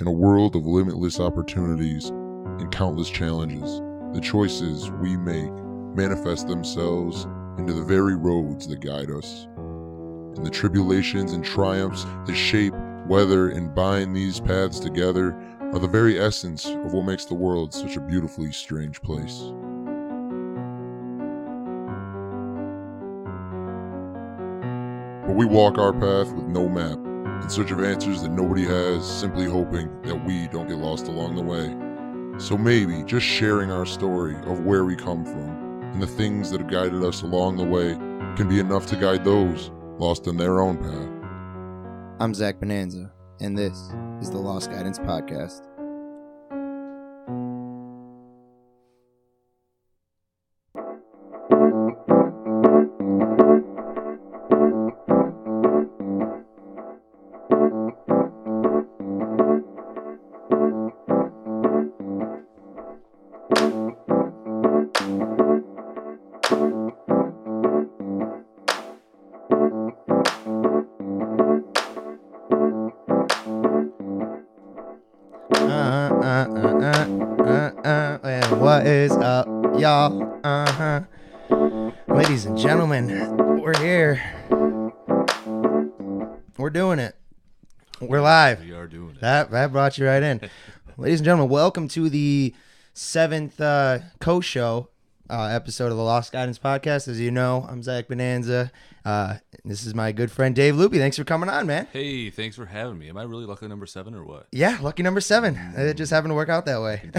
In a world of limitless opportunities and countless challenges, the choices we make manifest themselves into the very roads that guide us. And the tribulations and triumphs that shape, weather, and bind these paths together are the very essence of what makes the world such a beautifully strange place. But we walk our path with no map, in search of answers that nobody has, simply hoping that we don't get lost along the way. So maybe just sharing our story of where we come from and the things that have guided us along the way can be enough to guide those lost in their own path. I'm Zach Bonanza, and this is the Lost Guidance Podcast. And what is up, y'all? Ladies and gentlemen, we're here. We're doing it. We're live. We are doing it. That brought you right in. Ladies and gentlemen, welcome to the 7th co-show episode of the Lost Guidance Podcast. As you know, I'm Zach Bonanza. This is my good friend Dave Lupi. Thanks for coming on, man. Hey, thanks for having me. Am I really lucky number 7 or what? Yeah, lucky number 7. It just happened to work out that way.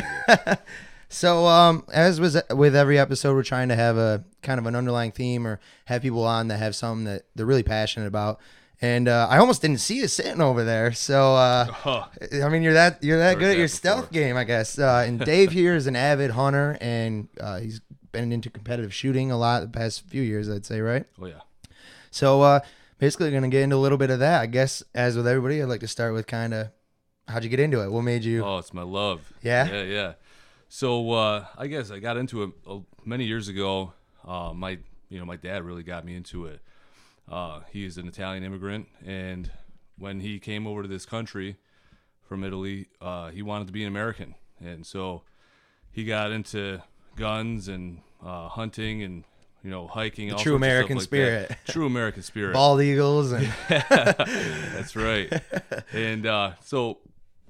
So, as was with every episode, we're trying to have a kind of an underlying theme or have people on that have something that they're really passionate about. And I almost didn't see you sitting over there. So, I mean, you're that good at your stealth game, I guess. And Dave here is an avid hunter, and he's been into competitive shooting a lot the past few years, I'd say, right? Oh, yeah. So, basically, going to get into a little bit of that. I guess, as with everybody, I'd like to start with kind of how'd you get into it? What made you? Oh, it's my love. Yeah? Yeah. So, I guess I got into it many years ago. My dad really got me into it. He is an Italian immigrant, and when he came over to this country from Italy, he wanted to be an American. And so he got into guns and hunting and hiking. The true American spirit. True American spirit. Bald eagles. And That's right. And so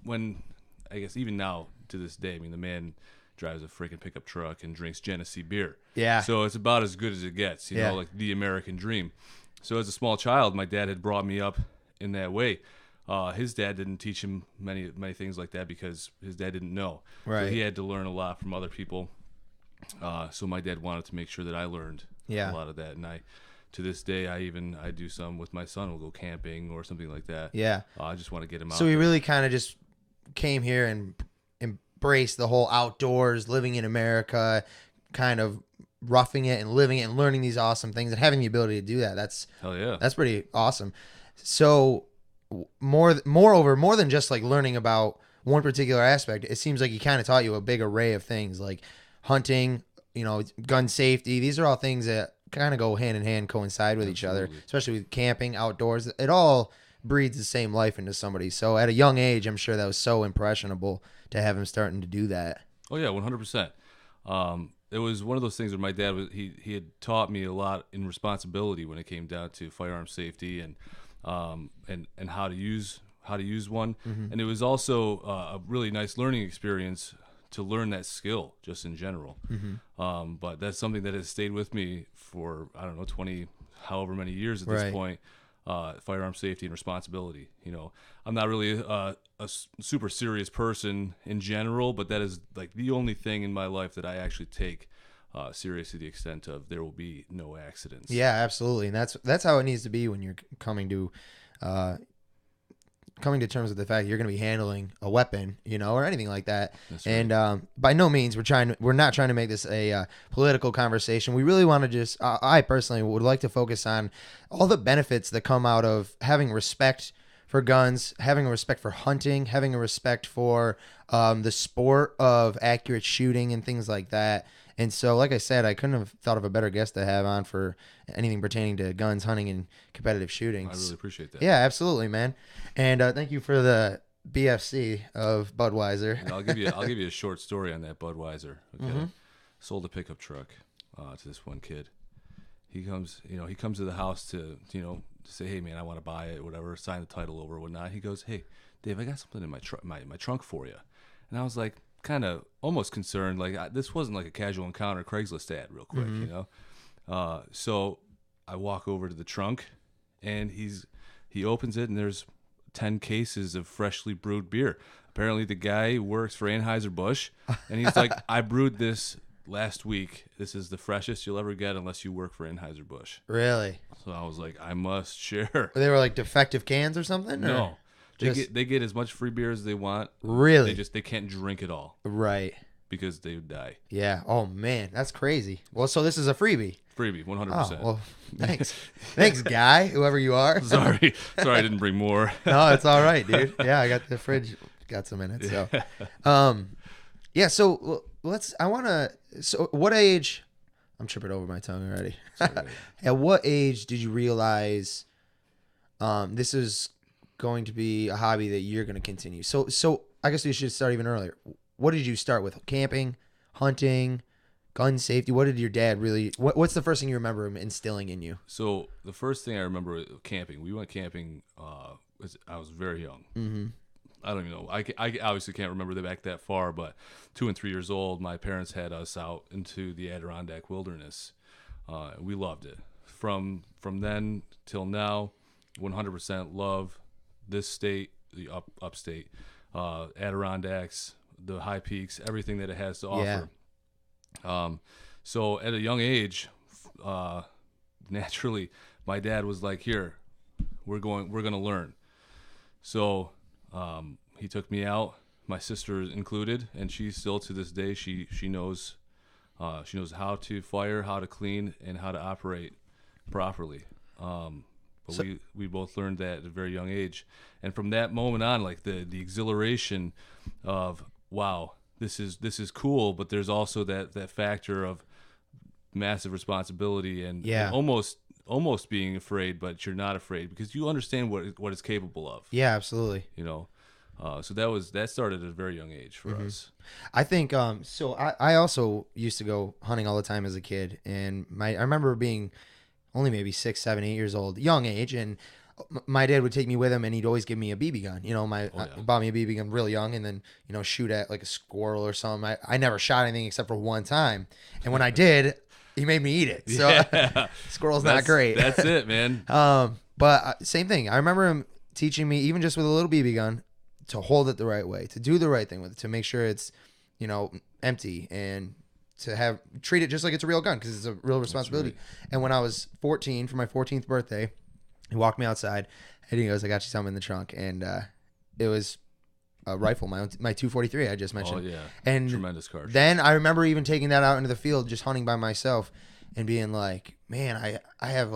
when, I guess even now to this day, I mean, the man drives a freaking pickup truck and drinks Genesee beer. Yeah. So it's about as good as it gets, you know, like the American dream. So as a small child, my dad had brought me up in that way. His dad didn't teach him many things like that because his dad didn't know. Right. So he had to learn a lot from other people. So my dad wanted to make sure that I learned a lot of that. And to this day, I do some with my son. We'll go camping or something like that. Yeah. I just want to get him out. So he really kind of just came here and embraced the whole outdoors, living in America, kind of roughing it and living it and learning these awesome things and having the ability to do that. Hell yeah. That's pretty awesome. So moreover, more than just like learning about one particular aspect, it seems like he kind of taught you a big array of things like hunting, gun safety. These are all things that kind of go hand in hand, coincide with each other, especially with camping, outdoors. It all breeds the same life into somebody. So at a young age, I'm sure that was so impressionable to have him starting to do that. Oh yeah, 100%. It was one of those things where my dad he had taught me a lot in responsibility when it came down to firearm safety and how to use one. Mm-hmm. And it was also a really nice learning experience to learn that skill just in general. Mm-hmm. But that's something that has stayed with me for, I don't know, 20 however many years at this point. Firearm safety and responsibility. I'm not really a super serious person in general, but that is like the only thing in my life that I actually take serious to the extent of there will be no accidents. Yeah, absolutely. And that's how it needs to be when you're coming to terms with the fact that you're going to be handling a weapon, or anything like that. That's right. And by no means we're not trying to make this a political conversation. We really want to just, I personally would like to focus on all the benefits that come out of having respect for guns, having a respect for hunting, having a respect for the sport of accurate shooting and things like that. And so, like I said, I couldn't have thought of a better guest to have on for anything pertaining to guns, hunting, and competitive shooting. I really appreciate that. Yeah, absolutely, man. And thank you for the BFC of Budweiser. And I'll give you a short story on that Budweiser. Okay, sold a pickup truck to this one kid. He comes to the house to say, hey man, I want to buy it, whatever, sign the title over, whatnot. He goes, hey Dave, I got something in my trunk for you. And I was like, kind of almost concerned, like this wasn't like a casual encounter Craigslist ad real quick, so I walk over to the trunk, and he opens it, and there's 10 cases of freshly brewed beer. Apparently the guy works for Anheuser-Busch, and he's like, I brewed this last week. This is the freshest you'll ever get unless you work for Anheuser-Busch. Really? So I was like, I must share. They were like defective cans or something? No. They get as much free beer as they want. Really? They can't drink it all. Right. Because they would die. Yeah. Oh man, that's crazy. Well, so this is a freebie. Freebie, 100%. Oh, well, thanks. Thanks, guy, whoever you are. Sorry I didn't bring more. No, it's all right, dude. Yeah, I got the fridge, got some in it. So, yeah. So so what age? I'm tripping over my tongue already. At what age did you realize this is going to be a hobby that you're going to continue? So I guess we should start even earlier. What did you start with? Camping, hunting, gun safety? What did your dad really? What's the first thing you remember him instilling in you? So the first thing I remember was camping. We went camping. I was very young. Mm-hmm. I don't even know. I obviously can't remember back that far, but 2 and 3 years old, my parents had us out into the Adirondack wilderness. We loved it. From then till now, 100% love this state, the upstate, Adirondacks, the high peaks, everything that it has to offer. So at a young age, naturally, my dad was like, "Here, we're going to learn." So he took me out, my sister included, and she still to this day she knows how to fire, how to clean, and how to operate properly. But we both learned that at a very young age, and from that moment on, like the exhilaration of wow, this is cool, but there's also that factor of massive responsibility and almost being afraid, but you're not afraid because you understand what it's capable of. Yeah, absolutely. So that started at a very young age for us. I think so. I also used to go hunting all the time as a kid, and I remember being only maybe 6, 7, 8 years old, young age, and my dad would take me with him, and he'd always give me a BB gun. He bought me a BB gun real young, and then shoot at like a squirrel or something. I never shot anything except for one time, and when I did, he made me eat it. So squirrel's not great. That's it, man. But same thing. I remember him teaching me, even just with a little BB gun, to hold it the right way, to do the right thing with it, to make sure it's empty, and to treat it just like it's a real gun because it's a real responsibility. Right. And when I was 14, for my 14th birthday, he walked me outside and he goes, "I got you something in the trunk," and it was a rifle, my 243 I just mentioned. Oh yeah, and tremendous card. Then I remember even taking that out into the field, just hunting by myself, and being like, "Man, I have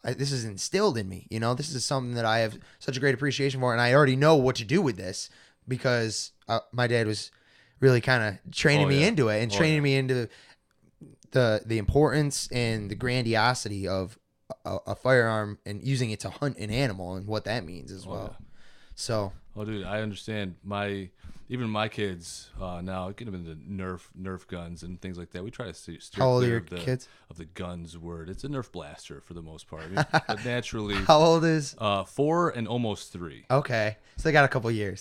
this is instilled in me. This is something that I have such a great appreciation for, and I already know what to do with this because my dad was really kind of training me into it and training me into the importance and the grandiosity of a firearm and using it to hunt an animal and what that means as well." Yeah. So. Oh, dude, I understand. Even my kids now get them into Nerf guns and things like that. We try to steer clear of the guns word. It's a Nerf blaster for the most part. But naturally, how old is 4 and almost 3? Okay, so they got a couple years.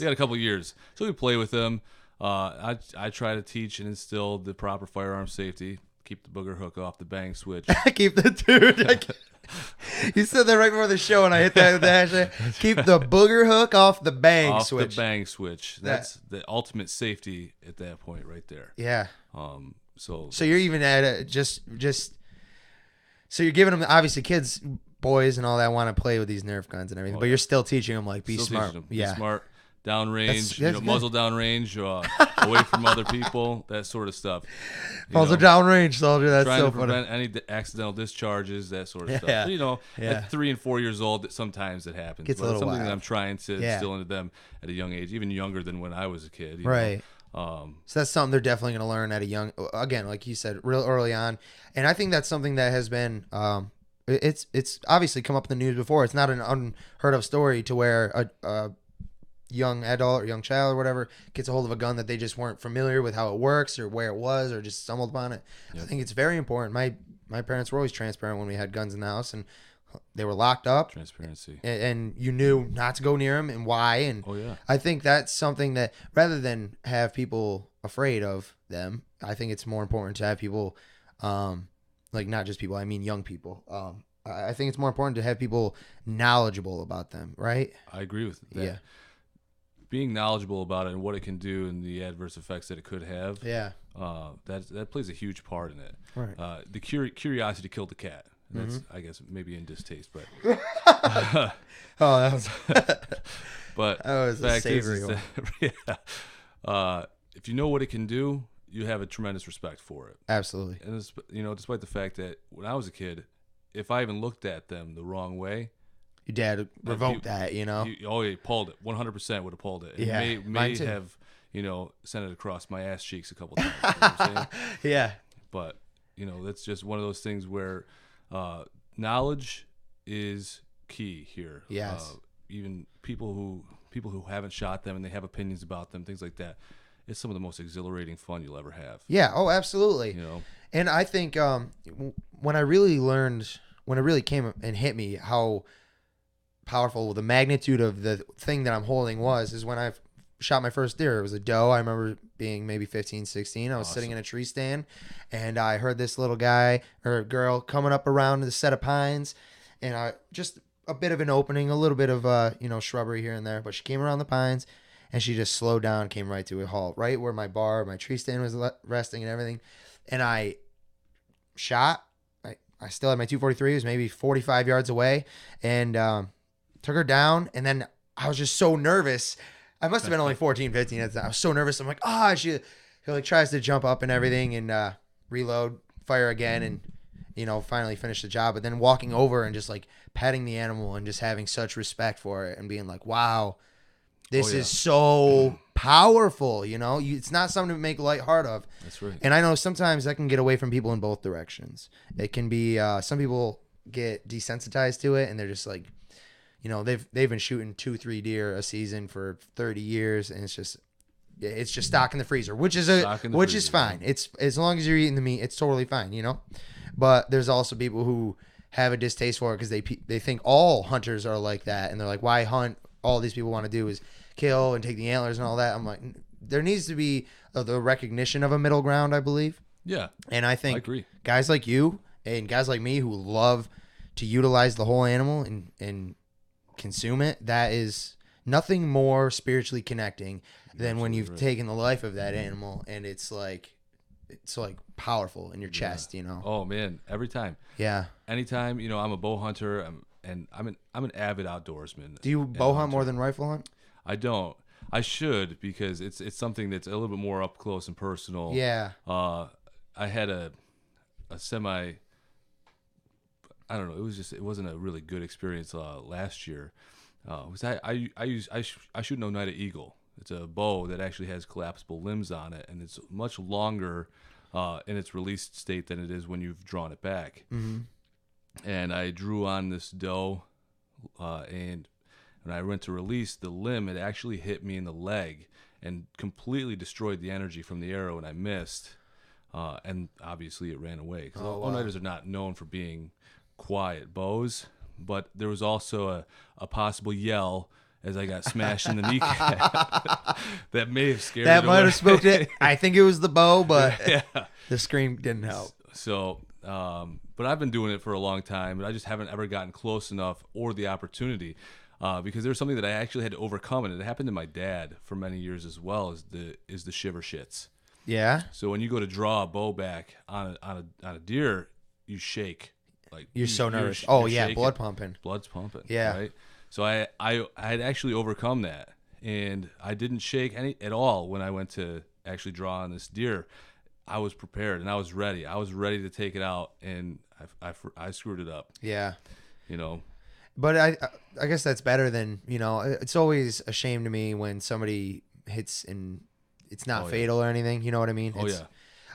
So we play with them. I try to teach and instill the proper firearm safety. Keep the booger hook off the bang switch. Keep the dude. You said that right before the show, and I hit that with the hashtag. Keep the booger hook off the bang switch. Off the bang switch. That's the ultimate safety at that point, right there. Yeah. So you're even at just. So you're giving them, obviously, kids, boys, and all that want to play with these Nerf guns and everything, but you're still teaching them be smart. Be smart. Downrange, muzzle downrange, away from other people, that sort of stuff. Muzzle downrange, soldier. That's trying so to funny. prevent any accidental discharges, that sort of stuff. So, at 3 and 4 years old, sometimes it happens. Gets but a it's little something wild. that I'm trying to instill into them at a young age, even younger than when I was a kid. Right. So that's something they're definitely going to learn at a young, again, like you said, real early on. And I think that's something that has been, it's obviously come up in the news before. It's not an unheard of story to where young adult or young child or whatever gets a hold of a gun that they just weren't familiar with how it works or where it was or just stumbled upon it. Yep. I think it's very important. My parents were always transparent when we had guns in the house, and they were locked up. Transparency. And you knew not to go near them and why. And I think that's something that rather than have people afraid of them, I think it's more important to have people, like not just people, I mean young people. I think it's more important to have people knowledgeable about them, right? I agree with that. Yeah. Being knowledgeable about it and what it can do and the adverse effects that it could have. Yeah. That plays a huge part in it. Right. The curiosity killed the cat. That's, I guess, maybe in distaste, but. That was. But that was a savory one. If you know what it can do, you have a tremendous respect for it. Absolutely. And despite the fact that when I was a kid, if I even looked at them the wrong way, your dad revoked that, he pulled it. 100% would have pulled it. Yeah, It may have, sent it across my ass cheeks a couple times. You know what I'm saying? Yeah. But, that's just one of those things where knowledge is key here. Yes. Even people who haven't shot them and they have opinions about them, things like that. It's some of the most exhilarating fun you'll ever have. Yeah. Oh, absolutely. And I think when it really came and hit me how powerful the magnitude of the thing that I'm holding is when I shot my first deer. It was a doe. I remember being maybe 15, 16. I was sitting in a tree stand, and I heard this little guy or girl coming up around the set of pines, and just a bit of an opening, a little bit of shrubbery here and there, but she came around the pines, and she just slowed down, came right to a halt, right where my tree stand was resting and everything, and I shot. I still had my 243. It was maybe 45 yards away, and took her down, and then I was just so nervous. I must have been only 14, 15 at the time. I was so nervous. I'm like, she like tries to jump up and everything and reload, fire again, and finally finish the job. But then walking over and just like petting the animal and just having such respect for it and being like, wow, this is so powerful. It's not something to make light heart of. That's right. And I know sometimes that can get away from people in both directions. It can be some people get desensitized to it and they're just like, they've been shooting 2-3 deer a season for 30 years, and it's just stock in the freezer, which is fine. It's as long as you're eating the meat, it's totally fine, But there's also people who have a distaste for it because they think all hunters are like that, and they're like, why hunt? All these people want to do is kill and take the antlers and all that. I'm like, there needs to be the recognition of a middle ground, I believe. Yeah, and I think agree. Guys like you and guys like me who love to utilize the whole animal and consume it, that is nothing more spiritually connecting than when you've taken the life of that animal and it's like powerful in your chest. Oh man, every time. Yeah. Anytime, I'm a bow hunter, and I'm an avid outdoorsman. Do you bow hunt more than rifle hunt? I don't. I should, because it's something that's a little bit more up close and personal. Yeah. I had a semi, I don't know. It wasn't a really good experience last year. I shoot an Oneida Eagle. It's a bow that actually has collapsible limbs on it, and it's much longer in its released state than it is when you've drawn it back. Mm-hmm. And I drew on this doe, and when I went to release the limb, it actually hit me in the leg and completely destroyed the energy from the arrow, and I missed. And obviously it ran away, because Oneidas are not known for being quiet bows, but there was also a possible yell as I got smashed in the kneecap that may have scared that it might away. have spooked it. I think it was the bow, but the scream didn't help. So but I've been doing it for a long time, but I just haven't ever gotten close enough or the opportunity, because there's something that I actually had to overcome, and it happened to my dad for many years as well, is the shiver shits. Yeah. So when you go to draw a bow back on a deer, you shake. Like you're so nervous. You're yeah, shaking. Blood's pumping. Yeah. Right. So I had actually overcome that, and I didn't shake at all when I went to actually draw on this deer. I was prepared and I was ready. I was ready to take it out, and I screwed it up. Yeah. But I guess that's better than, it's always a shame to me when somebody hits and it's not fatal or anything. You know what I mean?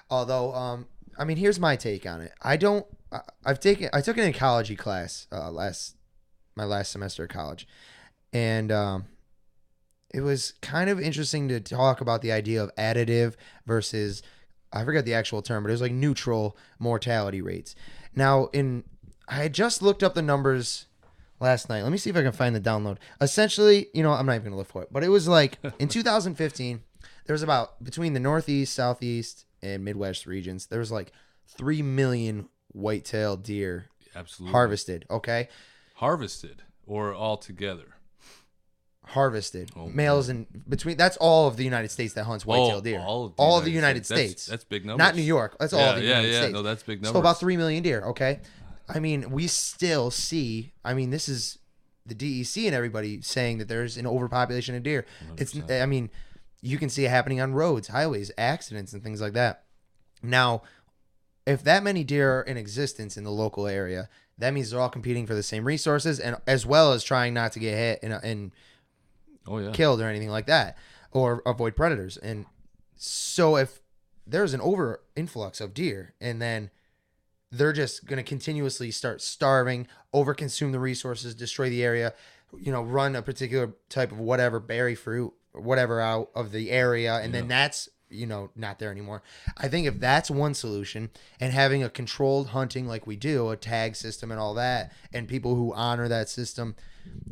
Although, here's my take on it. I took an ecology class my last semester of college, and it was kind of interesting to talk about the idea of additive versus, I forget the actual term, but it was like neutral mortality rates. Now, I had just looked up the numbers last night. Let me see if I can find the download. Essentially, I'm not even going to look for it, but it was like in 2015, there was about, between the Northeast, Southeast, and Midwest regions, there was like 3 million white-tailed deer harvested, okay? Harvested or all together? Harvested. Males in between. That's all of the United States that hunts white-tailed deer. All of the United States. That's big numbers. Not New York. That's all of the United States. No, that's big numbers. So about 3 million deer, okay? I mean, we still see, this is the DEC and everybody saying that there's an overpopulation of deer. 100%. You can see it happening on roads, highways, accidents, and things like that. Now, if that many deer are in existence in the local area, that means they're all competing for the same resources, and as well as trying not to get hit and killed or anything like that, or avoid predators. And so if there's an over influx of deer, and then they're just going to continuously start starving, overconsume the resources, destroy the area, run a particular type of whatever, berry fruit, or whatever out of the area, and then that's not there anymore. I think if that's one solution, and having a controlled hunting like we do, a tag system and all that, and people who honor that system,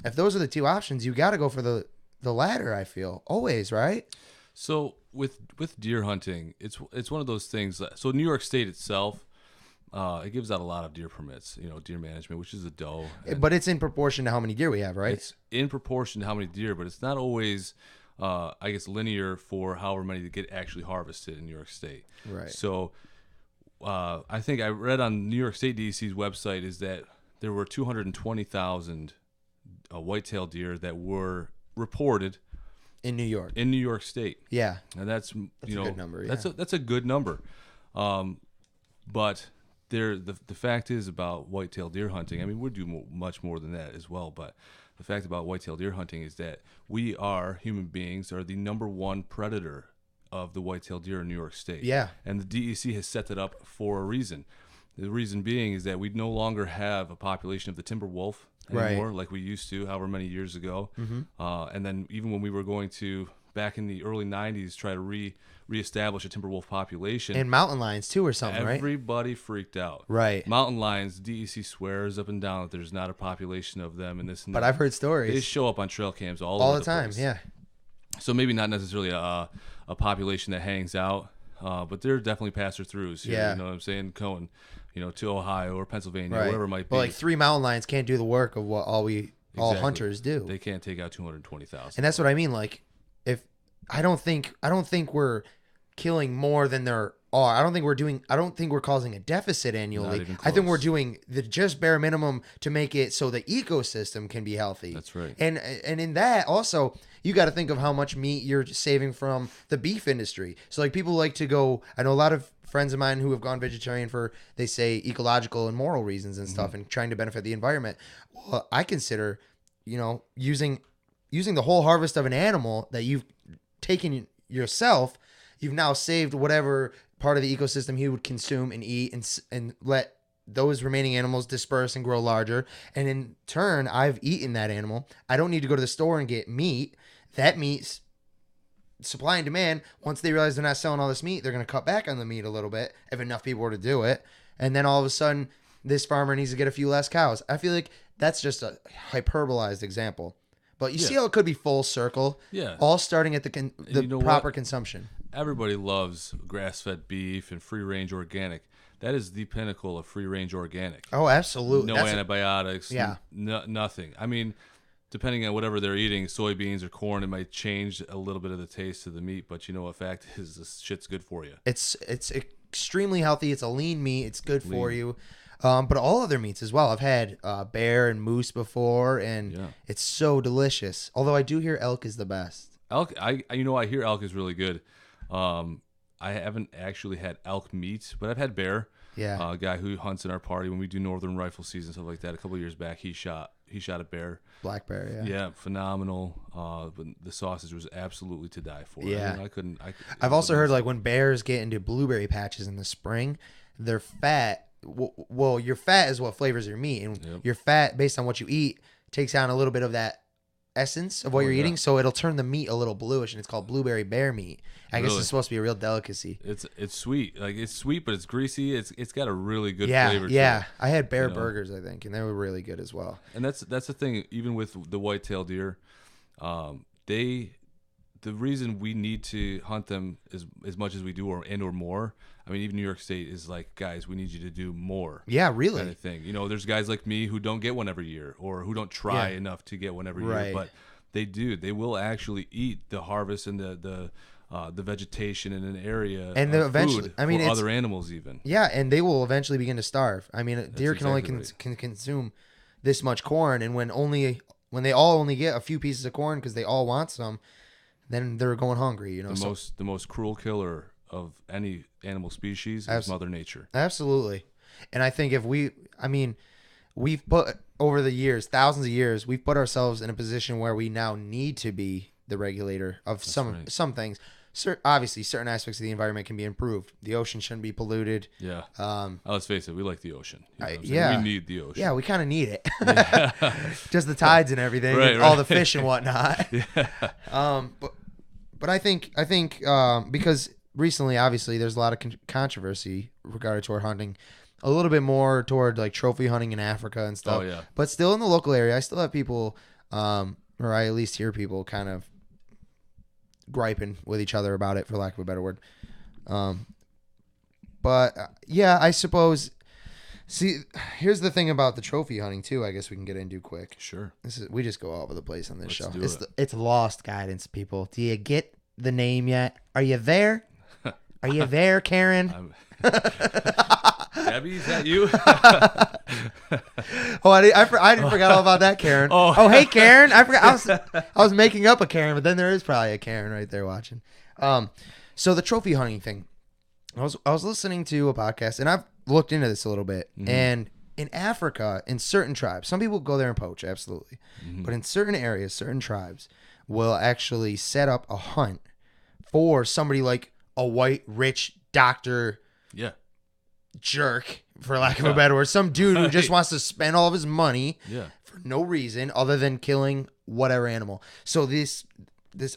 if those are the two options, you got to go for the latter, I feel, always, right? So with deer hunting, it's one of those things. So New York State itself, it gives out a lot of deer permits, deer management, which is a doe. But it's in proportion to how many deer we have, right? It's in proportion to how many deer, but it's not always, linear for however many that get actually harvested in New York State. Right. So I think I read on New York State DEC's website is that there were 220,000 white-tailed deer that were reported in New York. In New York State. Yeah. And that's a good number. Yeah. That's a good number. But the fact is about white-tailed deer hunting. We do much more than that as well, but the fact about white-tailed deer hunting is that we human beings are the number one predator of the white-tailed deer in New York State. Yeah. And the DEC has set that up for a reason. The reason being is that we no longer have a population of the timber wolf anymore, like we used to, however many years ago. Mm-hmm. And then even when we were going to, back in the early 90s, try to reestablish a timber wolf population. And mountain lions too or something, right? Everybody freaked out. Right. Mountain lions, DEC swears up and down that there's not a population of them and this and that. But I've heard stories. They show up on trail cams all over the the time, place. yeah. So maybe not necessarily a population that hangs out, but they're definitely passer-throughs here, you know what I'm saying, going, to Ohio or Pennsylvania, whatever it might be. Well, like 3 mountain lions can't do the work of what all hunters do. They can't take out 220,000. And that's what I mean. Like, if I don't think we're killing more than there are. I don't think we're causing a deficit annually. I think we're doing the just bare minimum to make it so the ecosystem can be healthy. That's right. And in that also, you got to think of how much meat you're saving from the beef industry. So like people like to go, I know a lot of friends of mine who have gone vegetarian for, they say, ecological and moral reasons and stuff, and trying to benefit the environment. Well, I consider, using the whole harvest of an animal that you've taken yourself, you've now saved whatever part of the ecosystem he would consume and eat, and let those remaining animals disperse and grow larger. And in turn, I've eaten that animal. I don't need to go to the store and get meat. That meat's supply and demand. Once they realize they're not selling all this meat, they're going to cut back on the meat a little bit if enough people were to do it. And then all of a sudden, this farmer needs to get a few less cows. I feel like that's just a hyperbolized example. But you see how it could be full circle? Yeah. All starting at the proper consumption. Everybody loves grass-fed beef and free-range organic. That is the pinnacle of free-range organic. Oh, absolutely. No antibiotics. Nothing. Depending on whatever they're eating, soybeans or corn, it might change a little bit of the taste of the meat. But a fact is, this shit's good for you. It's extremely healthy. It's a lean meat. It's good for you. But all other meats as well. I've had bear and moose before, and it's so delicious. Although I do hear elk is the best. Elk, I hear elk is really good. I haven't actually had elk meat, but I've had bear. Yeah. A guy who hunts in our party when we do northern rifle season, stuff like that. A couple of years back, he shot a bear. Black bear, yeah. Yeah, phenomenal. But the sausage was absolutely to die for. Yeah. I've also heard like when bears get into blueberry patches in the spring, their fat. Well, your fat is what flavors your meat, and your fat, based on what you eat, takes on a little bit of that essence of what you're eating, so it'll turn the meat a little bluish, and it's called blueberry bear meat. I guess it's supposed to be a real delicacy. It's sweet, like it's sweet, but it's greasy. It's got a really good Yeah, flavor. yeah. To it, I had bear burgers, I think, and they were really good as well. and that's the thing. Even with the white-tailed deer, the reason we need to hunt them as much as we do, or more. I mean, even New York State is like, guys, we need you to do more. Yeah, really. Kind of thing. You know, there's guys like me who don't get one every year, or who don't try enough to get one every year, but they do. They will actually eat the harvest and the vegetation in an area, and eventually, food for other animals even. Yeah, and they will eventually begin to starve. I mean, deer can only can consume this much corn, and when they all only get a few pieces of corn because they all want some, then they're going hungry. You know, The most cruel killer of any animal species is Mother Nature. Absolutely. And I think we've put over the years, thousands of years, we've put ourselves in a position where we now need to be the regulator of some things. Obviously, certain aspects of the environment can be improved. The ocean shouldn't be polluted. Yeah. Let's face it, we like the ocean. You know yeah. We need the ocean. Yeah, we kind of need it. Just the tides and everything, right, and all the fish and whatnot. Yeah. But I think because recently, obviously, there's a lot of controversy regarding toward hunting, a little bit more toward like trophy hunting in Africa and stuff. Oh yeah. But still in the local area, I still have people, or I at least hear people kind of griping with each other about it, for lack of a better word. But yeah, I suppose. See, here's the thing about the trophy hunting too. I guess we can get into quick. Sure. We just go all over the place on this show. It's lost guidance, people. Do you get the name yet? Are you there? Are you there, Karen? Gabby, is that you? Oh, I forgot all about that, Karen. Oh, hey, Karen. I forgot. I was making up a Karen, but then there is probably a Karen right there watching. So the trophy hunting thing. I was listening to a podcast, and I've looked into this a little bit. Mm-hmm. And in Africa, in certain tribes, some people go there and poach, absolutely. Mm-hmm. But in certain areas, certain tribes will actually set up a hunt for somebody like a white, rich doctor. Yeah. Jerk, for lack of a better word. Some dude who just wants to spend all of his money for no reason other than killing whatever animal. So this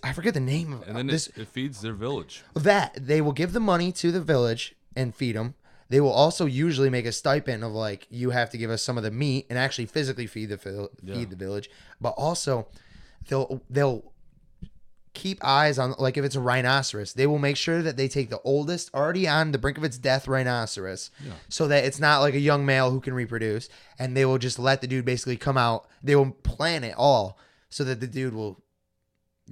I forget the name of it. And then it feeds their village. That they will give the money to the village and feed them. They will also usually make a stipend of like, you have to give us some of the meat and actually physically feed the village. But also they'll keep eyes on, like if it's a rhinoceros, they will make sure that they take the oldest, already on the brink of its death rhinoceros, so that it's not like a young male who can reproduce, and they will just let the dude basically come out. They will plan it all so that the dude will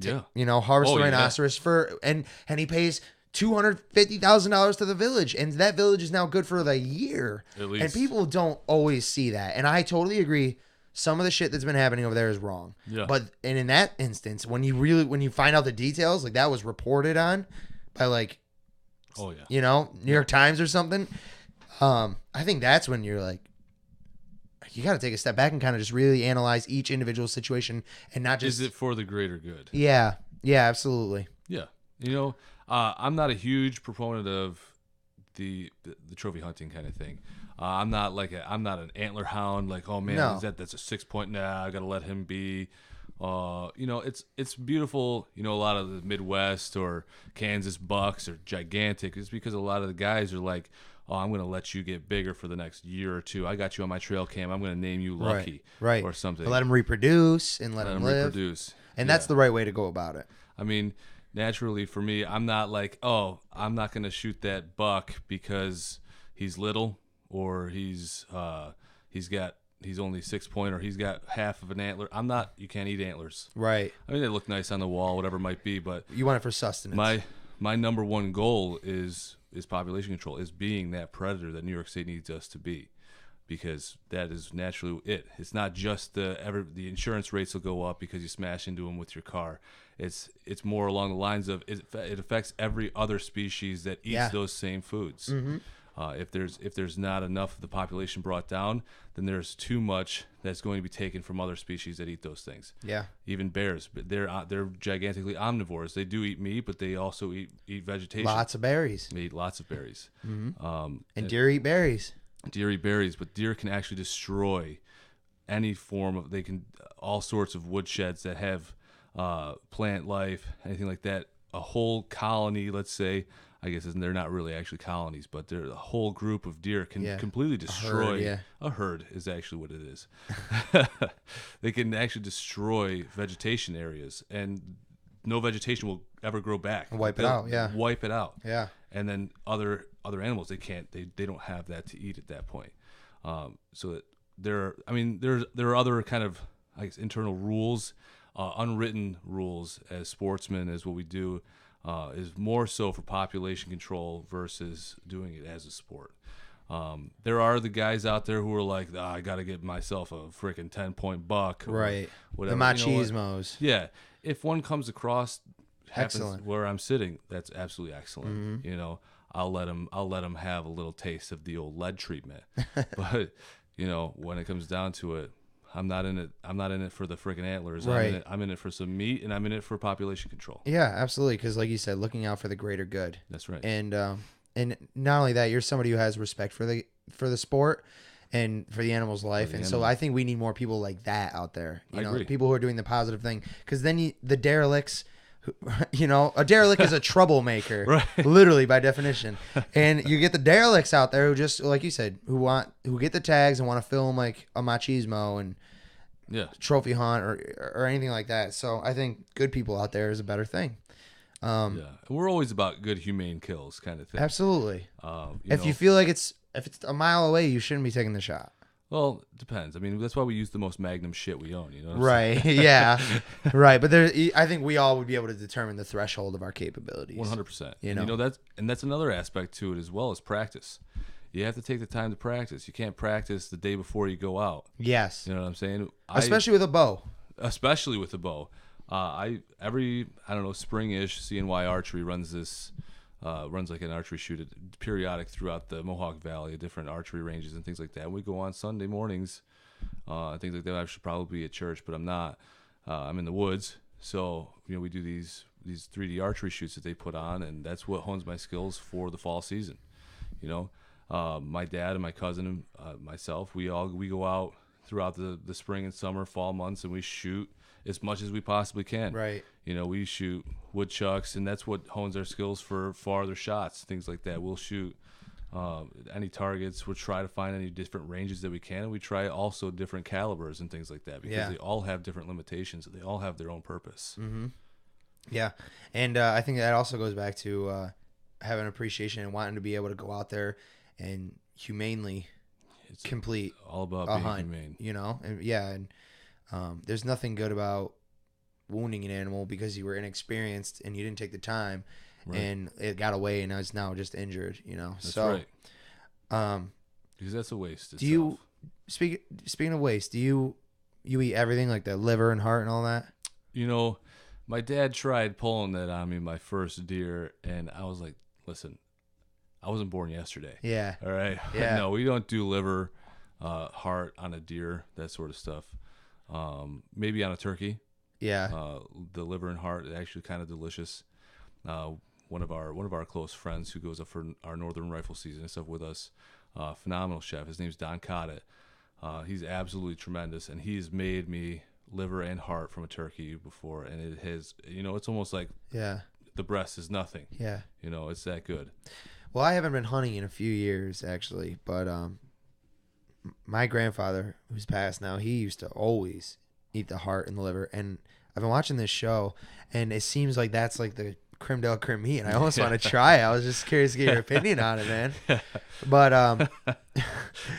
harvest the rhinoceros and he pays $250,000 to the village, and that village is now good for the year. At least. And people don't always see that, and I totally agree. Some of the shit that's been happening over there is wrong. Yeah. But in that instance, when you find out the details, like that was reported on by New York Times or something. I think that's when you're like, you got to take a step back and kind of just really analyze each individual situation and not just. Is it for the greater good? Yeah. Yeah, absolutely. Yeah. I'm not a huge proponent of the trophy hunting kind of thing. I'm not an antler hound. Like, oh man, that's a 6 point. Nah, I gotta let him be. It's beautiful. A lot of the Midwest or Kansas bucks are gigantic. It's because a lot of the guys are like, oh, I'm gonna let you get bigger for the next year or two. I got you on my trail cam. I'm gonna name you Lucky, right. or something. Let him reproduce and let him live. Reproduce, and that's the right way to go about it. I mean, naturally for me, I'm not like, oh, I'm not gonna shoot that buck because he's little. Or he's only 6 point, or he's got half of an antler. You can't eat antlers. Right. I mean, they look nice on the wall, whatever it might be, but you want it for sustenance. My number one goal is population control, is being that predator that New York State needs us to be, because that is naturally it. It's not just the insurance rates will go up because you smash into them with your car. It's more along the lines of it affects every other species that eats those same foods. Mm-hmm. If there's not enough of the population brought down, then there's too much that's going to be taken from other species that eat those things. Yeah. Even bears, but they're gigantically omnivores. They do eat meat, but they also eat vegetation. Lots of berries. They eat lots of berries. Mm-hmm. And deer eat berries. Deer eat berries, but deer can actually destroy any form of, they can, all sorts of woodsheds that have plant life, anything like that. A whole colony, let's say, I guess they're not really actually colonies, but they're a whole group of deer can completely destroy. A herd is actually what it is. They can actually destroy vegetation areas, and no vegetation will ever grow back. Wipe it out. Yeah. Wipe it out. Yeah. And then other animals, they can't. They don't have that to eat at that point. So that there are other kind of, I guess, internal rules, unwritten rules as sportsmen, as what we do. Is more so for population control versus doing it as a sport. There are the guys out there who are like, I got to get myself a freaking 10-point buck. Right. Whatever. The machismos. Yeah. If one comes across, excellent, where I'm sitting, that's absolutely excellent. Mm-hmm. You know, I'll let them have a little taste of the old lead treatment. But, you know, when it comes down to it, I'm not in it for the freaking antlers. Right. I'm in it for some meat, and I'm in it for population control. Yeah, absolutely. Because like you said, looking out for the greater good. That's right. And not only that, you're somebody who has respect for the sport and for the animal's life. And so I think we need more people like that out there. You know, agree. People who are doing the positive thing. Because then the derelicts, you know, a derelict is a troublemaker, right? Literally by definition. And you get the derelicts out there who just, like you said, who get the tags and want to film like a machismo and trophy hunt or anything like that. So I think good people out there is a better thing. We're always about good, humane kills, kind of thing. Absolutely. You feel like if it's a mile away, you shouldn't be taking the shot. Well, it depends. I mean, that's why we use the most Magnum shit we own. You know. Right. Yeah. Right. But I think we all would be able to determine the threshold of our capabilities. 100%. You know that's another aspect to it as well as practice. You have to take the time to practice. You can't practice the day before you go out. Yes. You know what I'm saying? Especially with a bow. Especially with a bow. Every spring-ish, CNY Archery runs like an archery shoot periodic throughout the Mohawk Valley, different archery ranges and things like that. And we go on Sunday mornings, things like that. I should probably be at church, but I'm not. I'm in the woods, so we do these 3D archery shoots that they put on, and that's what hones my skills for the fall season. My dad and my cousin and myself, we go out throughout the spring and summer, fall months, and we shoot as much as we possibly can. Right. We shoot woodchucks, and that's what hones our skills for farther shots, things like that. We'll shoot any targets. We'll try to find any different ranges that we can, and we try also different calibers and things like that, because they all have different limitations. They all have their own purpose. Mm-hmm. Yeah, and I think that also goes back to having appreciation and wanting to be able to go out there and humanely complete all about a being hunt, humane. And there's nothing good about wounding an animal because you were inexperienced and you didn't take the time, right, and it got away and it's now just injured. That's so right. Because that's a waste. Do you speaking of waste? Do you eat everything, like the liver and heart and all that? My dad tried pulling that on me my first deer, and I was like, listen, I wasn't born yesterday. Yeah. All right. Yeah. No, we don't do liver, heart on a deer, that sort of stuff. Maybe on a turkey. Yeah. The liver and heart is actually kind of delicious. One of our close friends who goes up for our Northern Rifle season and stuff with us, phenomenal chef. His name's Don Cottet. He's absolutely tremendous, and he's made me liver and heart from a turkey before, and it has, it's almost like the breast is nothing. Yeah. It's that good. Well, I haven't been hunting in a few years actually, but my grandfather, who's passed now, he used to always eat the heart and the liver, and I've been watching this show, and it seems like that's like the creme de la creme meat, and I almost want to try it. I was just curious to get your opinion on it, man. But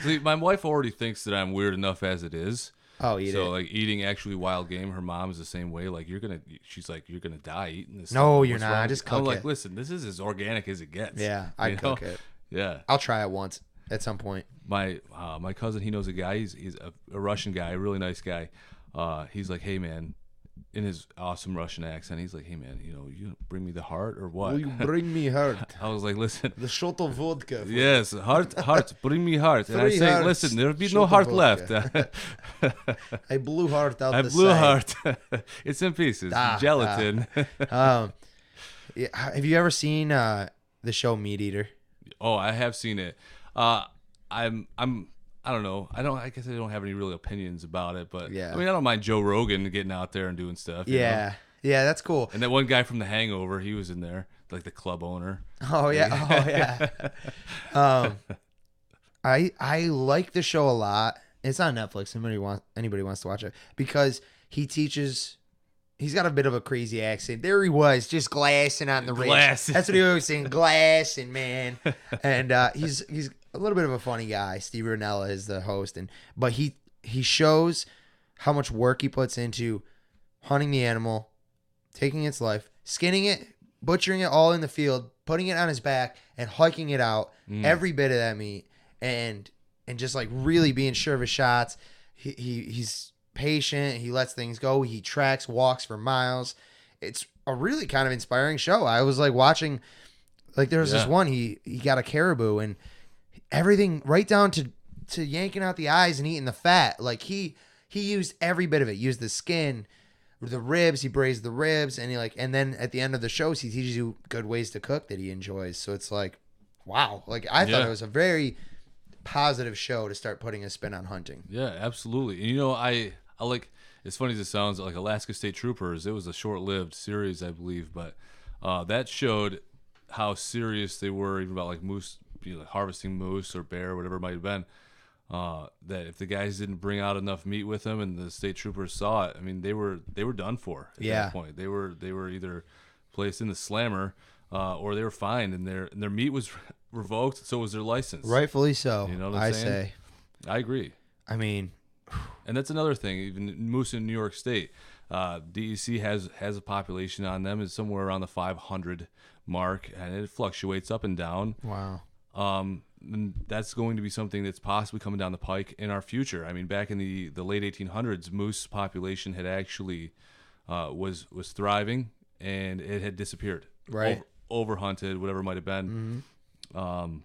see, my wife already thinks that I'm weird enough as it is. Oh, eat it. So like eating actually wild game, her mom is the same way. Like she's like, you're gonna die eating this. No, stuff. you're not. I just cook I'm like, it. listen, this is as organic as it gets. Yeah, I cook it. Yeah, I'll try it once at some point. My cousin, he knows a guy. He's a Russian guy, a really nice guy. He's like, hey man, in his awesome Russian accent, he's like, hey man, you bring me the heart or what? Will you bring me heart? I was like, listen, the shot of vodka. Yes, heart, bring me heart. And I say, hearts, listen, there'll be no heart left. I blew heart out. I the blew side. heart. It's in pieces. Gelatin. Have you ever seen the show Meat Eater? Oh, I have seen it. I'm I don't know. I guess I don't have any real opinions about it, but Yeah. I mean, I don't mind Joe Rogan getting out there and doing stuff. you know? Yeah. Yeah, that's cool. And that one guy from The Hangover, he was in there, like the club owner. Oh yeah. Oh yeah. I like the show a lot. It's on Netflix. Anybody wants to watch it because he teaches. He's got a bit of a crazy accent. There he was, just glassing on the ridge. Glassin. That's what he was saying, glassing, man. And he's a little bit of a funny guy. Steve Rinella is the host, but he shows how much work he puts into hunting the animal, taking its life, skinning it, butchering it all in the field, putting it on his back, and hiking it out, every bit of that meat, and just like really being sure of his shots. He's patient. He lets things go. He tracks, walks for miles. It's a really kind of inspiring show. I was like watching, like there was this one, he got a caribou and everything right down to yanking out the eyes and eating the fat. Like he used every bit of it. He used the skin, the ribs, he braised the ribs, and then at the end of the shows he teaches you good ways to cook that he enjoys. So it's like, wow. Like I thought it was a very positive show to start putting a spin on hunting. Yeah, absolutely. And you know, I like, as funny as it sounds, like Alaska State Troopers, it was a short-lived series, I believe, but that showed how serious they were even about like moose, like harvesting moose or bear or whatever it might have been. That if the guys didn't bring out enough meat with them and the state troopers saw it, I mean, they were done for at that point. They were either placed in the slammer or they were fined, and their meat was revoked, so was their license. Rightfully so. You know what I'm saying? say. I agree. I mean, and that's another thing. Even moose in New York State, DEC has a population on them is somewhere around the 500 mark, and it fluctuates up and down. wow. And that's going to be something that's possibly coming down the pike in our future. I mean, back in the late 1800s, moose population had actually was thriving, and it had disappeared. Right. Overhunted, whatever it might have been. Mm-hmm.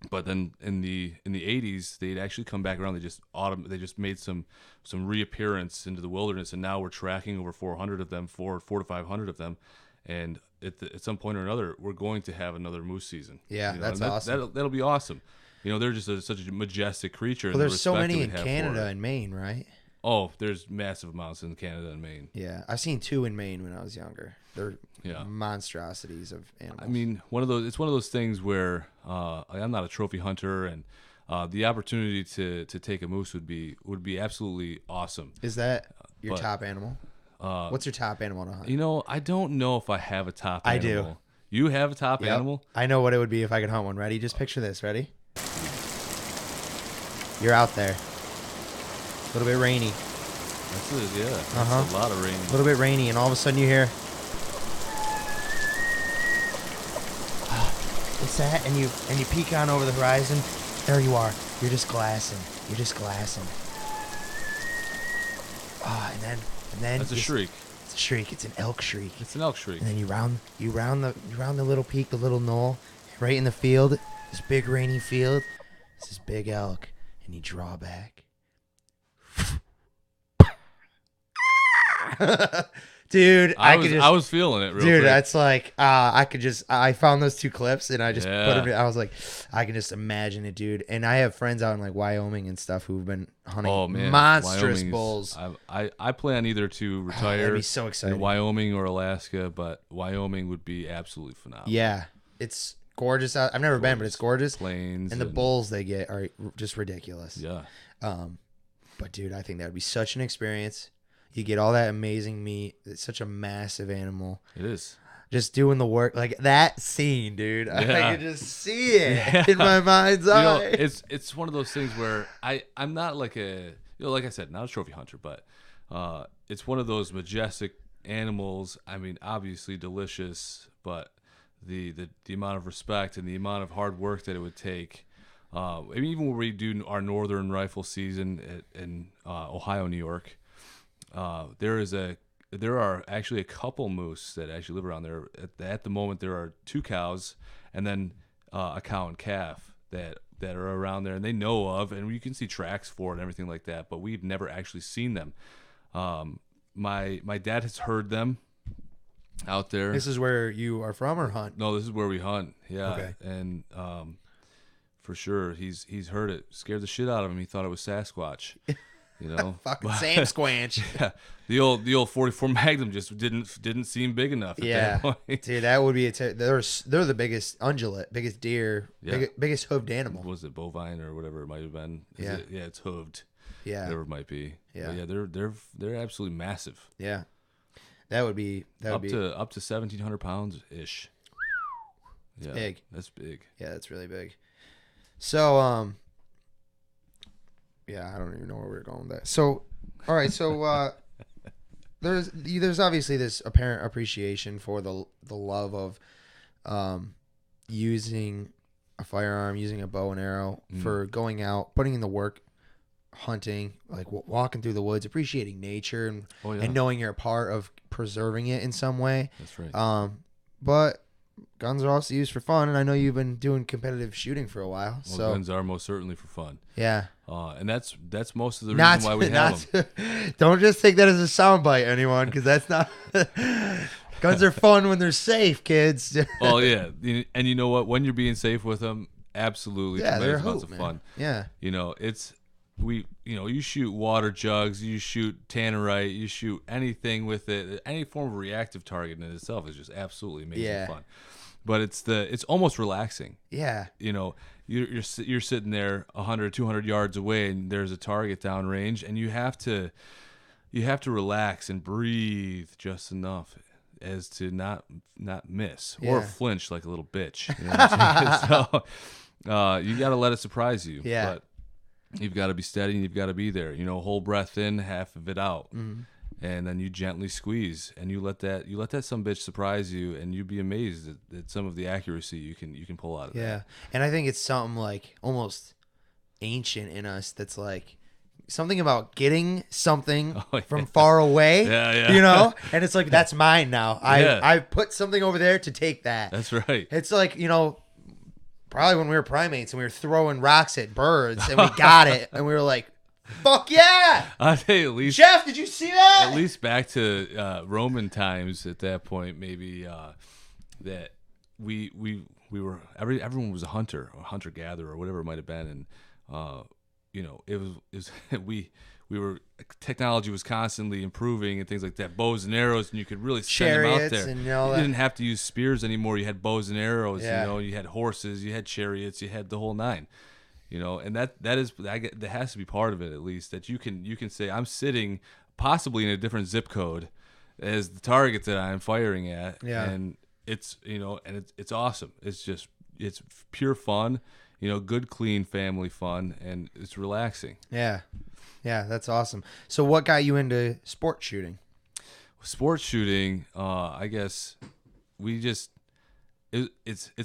But then in the 80s, they'd actually come back around. They just made some reappearance into the wilderness, and now we're tracking over 400 of them, 400 to 500 of them, and at some point or another, we're going to have another moose season. Yeah, that's awesome. That'll be awesome. You know, they're just such a majestic creature. Well, there's so many in Canada and Maine, right? Oh, there's massive amounts in Canada and Maine. Yeah, I've seen 2 in Maine when I was younger. They're monstrosities of animals. I mean, it's one of those things where I'm not a trophy hunter, and the opportunity to take a moose would be absolutely awesome. Is that your top animal? What's your top animal to hunt? You know, I don't know if I have a top animal. I do. You have a top animal? I know what it would be if I could hunt one. Ready? Just picture this. Ready? You're out there. A little bit rainy. That's it, yeah. That's a lot of rain. A little bit rainy, and all of a sudden you hear, what's that? And you peek on over the horizon. There you are. You're just glassing. And then That's a shriek. It's a shriek. It's an elk shriek. It's an elk shriek. And then you round the little peak, the little knoll, right in the field. This big rainy field. It's this big elk, and you draw back. Dude, I was feeling it real dude, quick. that's like I found those 2 clips and I just put them. I was like, I can just imagine it, dude. And I have friends out in like Wyoming and stuff who've been hunting monstrous bulls. I plan either to retire that'd be so exciting. in Wyoming or Alaska, but Wyoming would be absolutely phenomenal. Yeah, it's gorgeous out. I've never been, but it's gorgeous. Plains and the bulls they get are just ridiculous. Yeah. But dude, I think that would be such an experience. You get all that amazing meat. It's such a massive animal. It is. Just doing the work. Like that scene, dude. Yeah. I can just see it in my mind's eye. It's one of those things where I'm not like like I said, not a trophy hunter, but it's one of those majestic animals. I mean, obviously delicious, but the amount of respect and the amount of hard work that it would take. I mean, even when we do our northern rifle season in Ohio, New York, there are actually a couple moose that actually live around there. At the moment, there are 2 cows and then a cow and calf that are around there, and they know of, and you can see tracks for it and everything like that. But we've never actually seen them. My dad has heard them out there. This is where you are from or hunt? No, this is where we hunt. Yeah, okay. And for sure. He's heard it, scared the shit out of him. He thought it was Sasquatch. You know, Fucking Sam Squanch. Yeah, the old 44 Magnum just didn't seem big enough at that point. Dude, that would be they're the biggest ungulate, biggest deer, biggest hooved animal. Was it bovine or whatever it might have been? It's hooved. Yeah, whatever it might be. Yeah, but yeah, they're absolutely massive. Yeah, that would be up to 1,700 pounds ish. Yeah, big. That's big. Yeah, that's really big. So yeah, I don't even know where we're going with that. So, all right, so there's obviously this apparent appreciation for the love of using a firearm, using a bow and arrow for going out, putting in the work, hunting, like walking through the woods, appreciating nature, and knowing you're a part of preserving it in some way. That's right. But guns are also used for fun, and I know you've been doing competitive shooting for a while. Well, so guns are most certainly for fun. Yeah. And that's most of the reason why we have them. Don't just take that as a soundbite, anyone, because that's not. Guns are fun when they're safe, kids. Oh yeah, and you know what? When you're being safe with them, absolutely, they're amounts of fun. Yeah. You know, you shoot water jugs, you shoot tannerite, you shoot anything with it. Any form of reactive target in itself is just absolutely amazing fun. But it's almost relaxing. Yeah. You know, you're sitting there 100, 200 yards away, and there's a target downrange, and you have to relax and breathe just enough as to not miss or flinch like a little bitch. You know what I'm saying? So you got to let it surprise you. Yeah. But you've got to be steady and you've got to be there. You know, whole breath in, half of it out. Mm-hmm. And then you gently squeeze, and you let that some bitch surprise you, and you'd be amazed at some of the accuracy you can pull out of that. Yeah, and I think it's something like almost ancient in us that's like something about getting something from far away. Yeah. You know, and it's like that's mine now. I put something over there to take that. That's right. It's like, you know, probably when we were primates and we were throwing rocks at birds and we got it and we were like, fuck yeah! I'll tell you, at least Jeff, did you see that? At least back to Roman times at that point, maybe that we were everyone was a hunter or hunter gatherer or whatever it might have been, and you know, it was we were technology was constantly improving and things like that, bows and arrows, and you could really send them out there. And you didn't have to use spears anymore. You had bows and arrows. Yeah. You know, you had horses, you had chariots, you had the whole nine. You know, and that has to be part of it, at least, that you can say I'm sitting possibly in a different zip code as the target that I'm firing at, and it's, you know, and it's awesome. It's pure fun, you know, good clean family fun, and it's relaxing. Yeah, that's awesome. So what got you into sport shooting? Sports shooting, I guess it's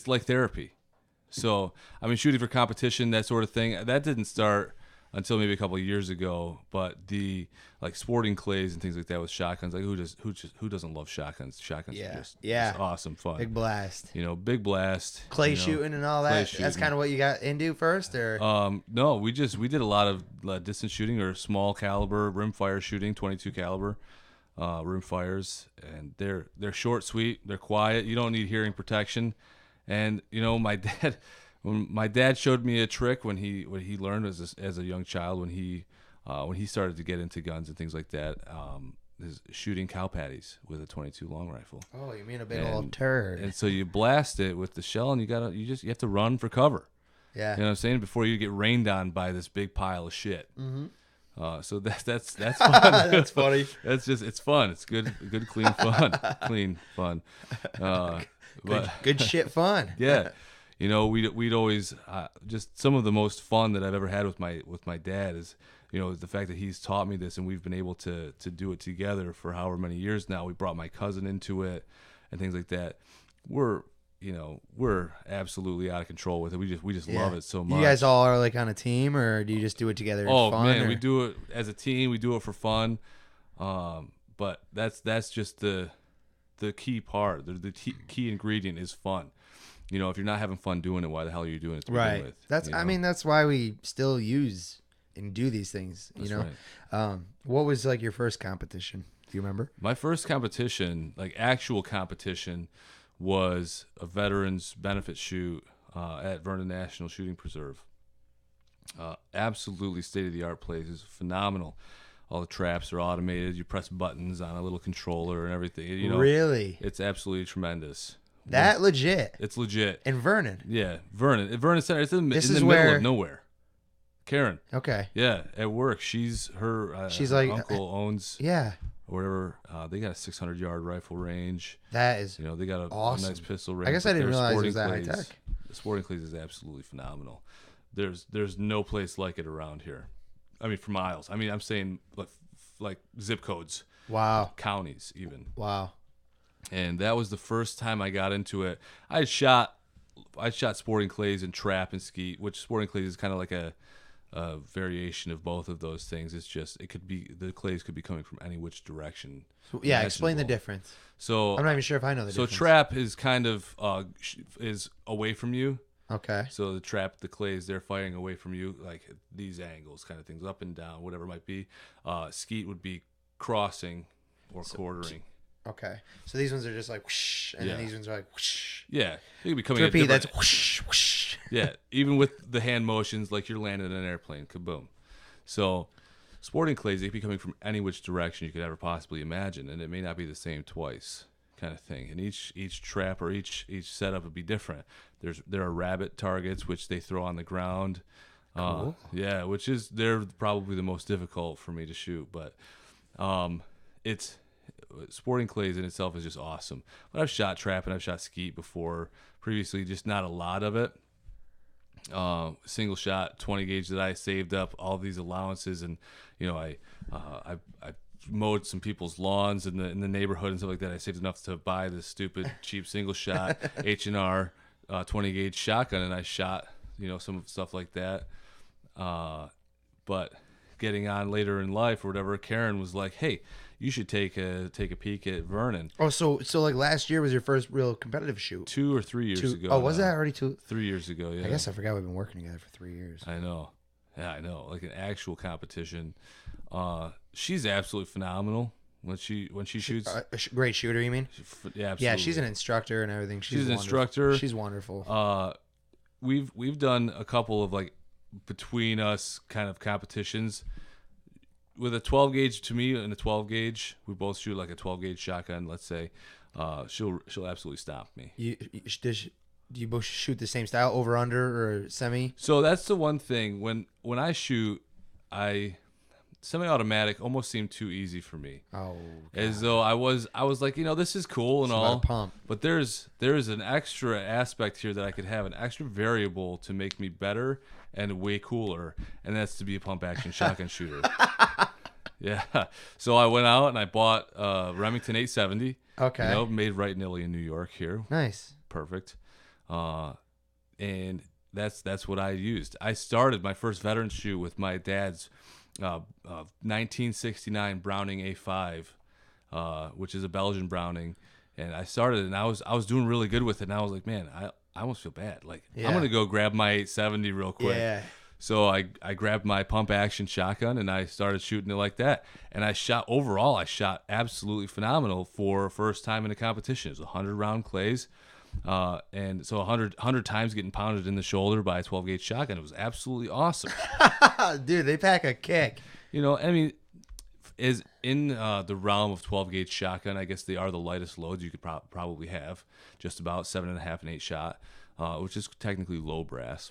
like therapy. So, I mean, shooting for competition, that sort of thing, that didn't start until maybe a couple of years ago. But the like sporting clays and things like that with shotguns, like who doesn't love shotguns? Shotguns are just awesome fun. Big blast. You know, big blast. Clay shooting and all that. That's kind of what you got into first, or? No, we did a lot of distance shooting or small caliber rimfire shooting, 22 caliber rimfires, and they're short, sweet, they're quiet. You don't need hearing protection. And you know, when my dad showed me a trick when he learned as a young child, when he started to get into guns and things like that, is shooting cow patties with a 22 long rifle. Oh, you mean a big old turd? And so you blast it with the shell, and you have to run for cover. Yeah, you know what I'm saying, before you get rained on by this big pile of shit. Mm-hmm. So that's fun. That's funny. It's fun. It's good clean fun. Good shit fun. Yeah, you know, we'd always just some of the most fun that I've ever had with my dad is, you know, the fact that he's taught me this, and we've been able to do it together for however many years now. We brought my cousin into it and things like that. We're absolutely out of control with it. We just love it so much. You guys all are like on a team, or do you just do it together? Oh fun, man, or? We do it as a team. We do it for fun. But that's just the key part. The key ingredient is fun. You know, if you're not having fun doing it, why the hell are you doing it to begin with? That's, I mean, that's why we still use and do these things. You know, right. What was like your first competition? Do you remember? My first competition, like actual competition, was a veterans benefit shoot at Vernon National Shooting Preserve. Absolutely state-of-the-art place. It's phenomenal. All the traps are automated. You press buttons on a little controller and everything. You know, really? It's absolutely tremendous. That legit. It's legit. In Vernon. Yeah, Vernon Center. It's in the This is middle where- of nowhere. Karen. Okay. Yeah, at work. She's her like uncle owns Yeah. or whatever. They got a 600-yard rifle range. That is You know, they got a awesome. nice pistol range. I guess I but didn't their realize it sporting was that high clays- tech. The sporting clays is absolutely phenomenal. There's no place like it around here. I mean, for miles. I mean, I'm saying like zip codes, Wow. counties even. Wow. And that was the first time I got into it. I shot sporting clays and trap and skeet, which sporting clays is kind of like a variation of both of those things. It's just the clays could be coming from any which direction. So, yeah, explain the imaginable. difference. So I'm not even sure if I know the difference. trap is kind of is away from you. Okay. So the clays, they're firing away from you, like these angles, kind of things, up and down, whatever it might be. Skeet would be crossing or quartering. Okay. So these ones are just like whoosh, and then Yeah. these ones are like whoosh. Yeah, it could be coming. To at repeat, different- that's whoosh, whoosh. Yeah, even with the hand motions, like you're landing an airplane, kaboom. So sporting clays, they could be coming from any which direction you could ever possibly imagine, and it may not be the same twice, kind of thing. And each trap or each setup would be different. There are rabbit targets which they throw on the ground. Cool. Yeah, they're probably the most difficult for me to shoot, but it's sporting clays in itself is just awesome. But I've shot trap and I've shot skeet before previously, just not a lot of it. Single shot 20 gauge that I saved up all these allowances, and you know I mowed some people's lawns in the neighborhood and stuff like that. I saved enough to buy this stupid cheap single shot H&R 20 gauge shotgun, and I shot some stuff like that. But getting on later in life or whatever, Karen was like, "Hey, you should take a peek at Vernon." Oh, so like last year was your first real competitive shoot? 2 or 3 years ago. Oh, was now. that already 2? 3 years ago? Yeah. I guess I forgot we've been working together for 3 years. I know. Yeah, I know. Like an actual competition. She's absolutely phenomenal when she shoots. Great shooter, you mean? Yeah, absolutely. Yeah, she's an instructor and everything. She's an wonderful. instructor. She's wonderful. We've done a couple of like between us kind of competitions with a 12 gauge. To me, and a 12 gauge, we both shoot like a 12 gauge shotgun. Let's say, she'll absolutely stop me. Do you both shoot the same style, over, under, or semi? So that's the one thing when I shoot, semi-automatic almost seemed too easy for me. Oh, as though I was like, this is cool and It's about all, a pump. but there's an extra aspect here that I could have an extra variable to make me better and way cooler, and that's to be a pump action shotgun shooter. Yeah. So I went out and I bought Remington 870. Okay. Made right in Ely in New York here. Nice. Perfect. And that's what I used. I started my first veteran shoot with my dad's 1969 Browning A5, which is a Belgian Browning, and I started and I was doing really good with it, and I was like, man, I almost feel bad. Like, Yeah. I'm gonna go grab my 870 real quick. Yeah. So I grabbed my pump action shotgun and I started shooting it like that. And I shot absolutely phenomenal for first time in a competition. It was 100 round clays. And so 100 times getting pounded in the shoulder by a 12 gauge shotgun. It was absolutely awesome. Dude, they pack a kick. I mean, is in the realm of 12 gauge shotgun, I guess they are the lightest loads you could probably have, just about 7.5 and 8 shot, which is technically low brass.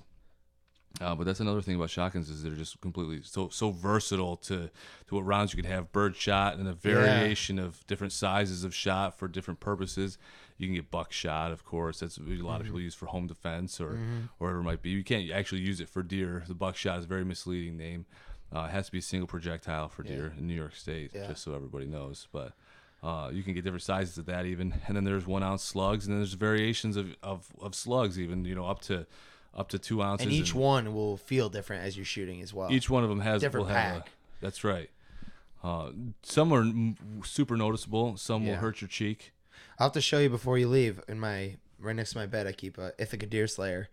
But that's another thing about shotguns is they're just completely so versatile to what rounds you can have. Bird shot and a variation of different sizes of shot for different purposes. You can get buckshot, of course. That's what a lot of people use for home defense or whatever it might be. You can't actually use it for deer. The buckshot is a very misleading name. It has to be a single projectile for deer in New York State, just so everybody knows. But you can get different sizes of that even. And then there's 1 ounce slugs, and then there's variations of slugs even, up to 2 ounces. And each one will feel different as you're shooting as well. Each one of them different pack. That's right. Some are super noticeable. Some will hurt your cheek. I'll have to show you before you leave. Right next to my bed, I keep a Ithaca Deer Slayer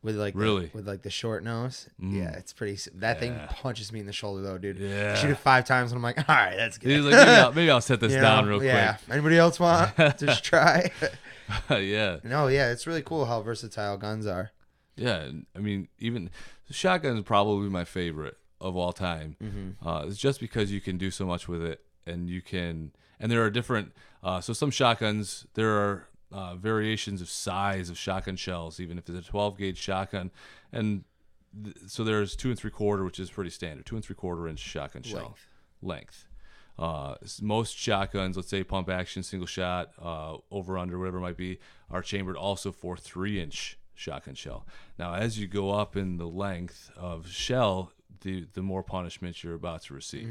with the short nose. Yeah, it's pretty. That thing punches me in the shoulder though, dude. Yeah. I shoot it 5 times and I'm like, all right, that's good. He's like, maybe I'll set this down real quick. Anybody else want? Just try. Yeah. No, yeah, it's really cool how versatile guns are. Yeah, I mean, even shotgun is probably my favorite of all time. It's just because you can do so much with it, and there are different. So some shotguns, there are variations of size of shotgun shells, even if it's a 12 gauge shotgun, and so there's 2 3/4, which is pretty standard, 2 3/4 inch shotgun shell length. Most shotguns, let's say pump action, single shot, over under, whatever it might be, are chambered also for 3-inch shotgun shell. Now, as you go up in the length of shell, the more punishment you're about to receive.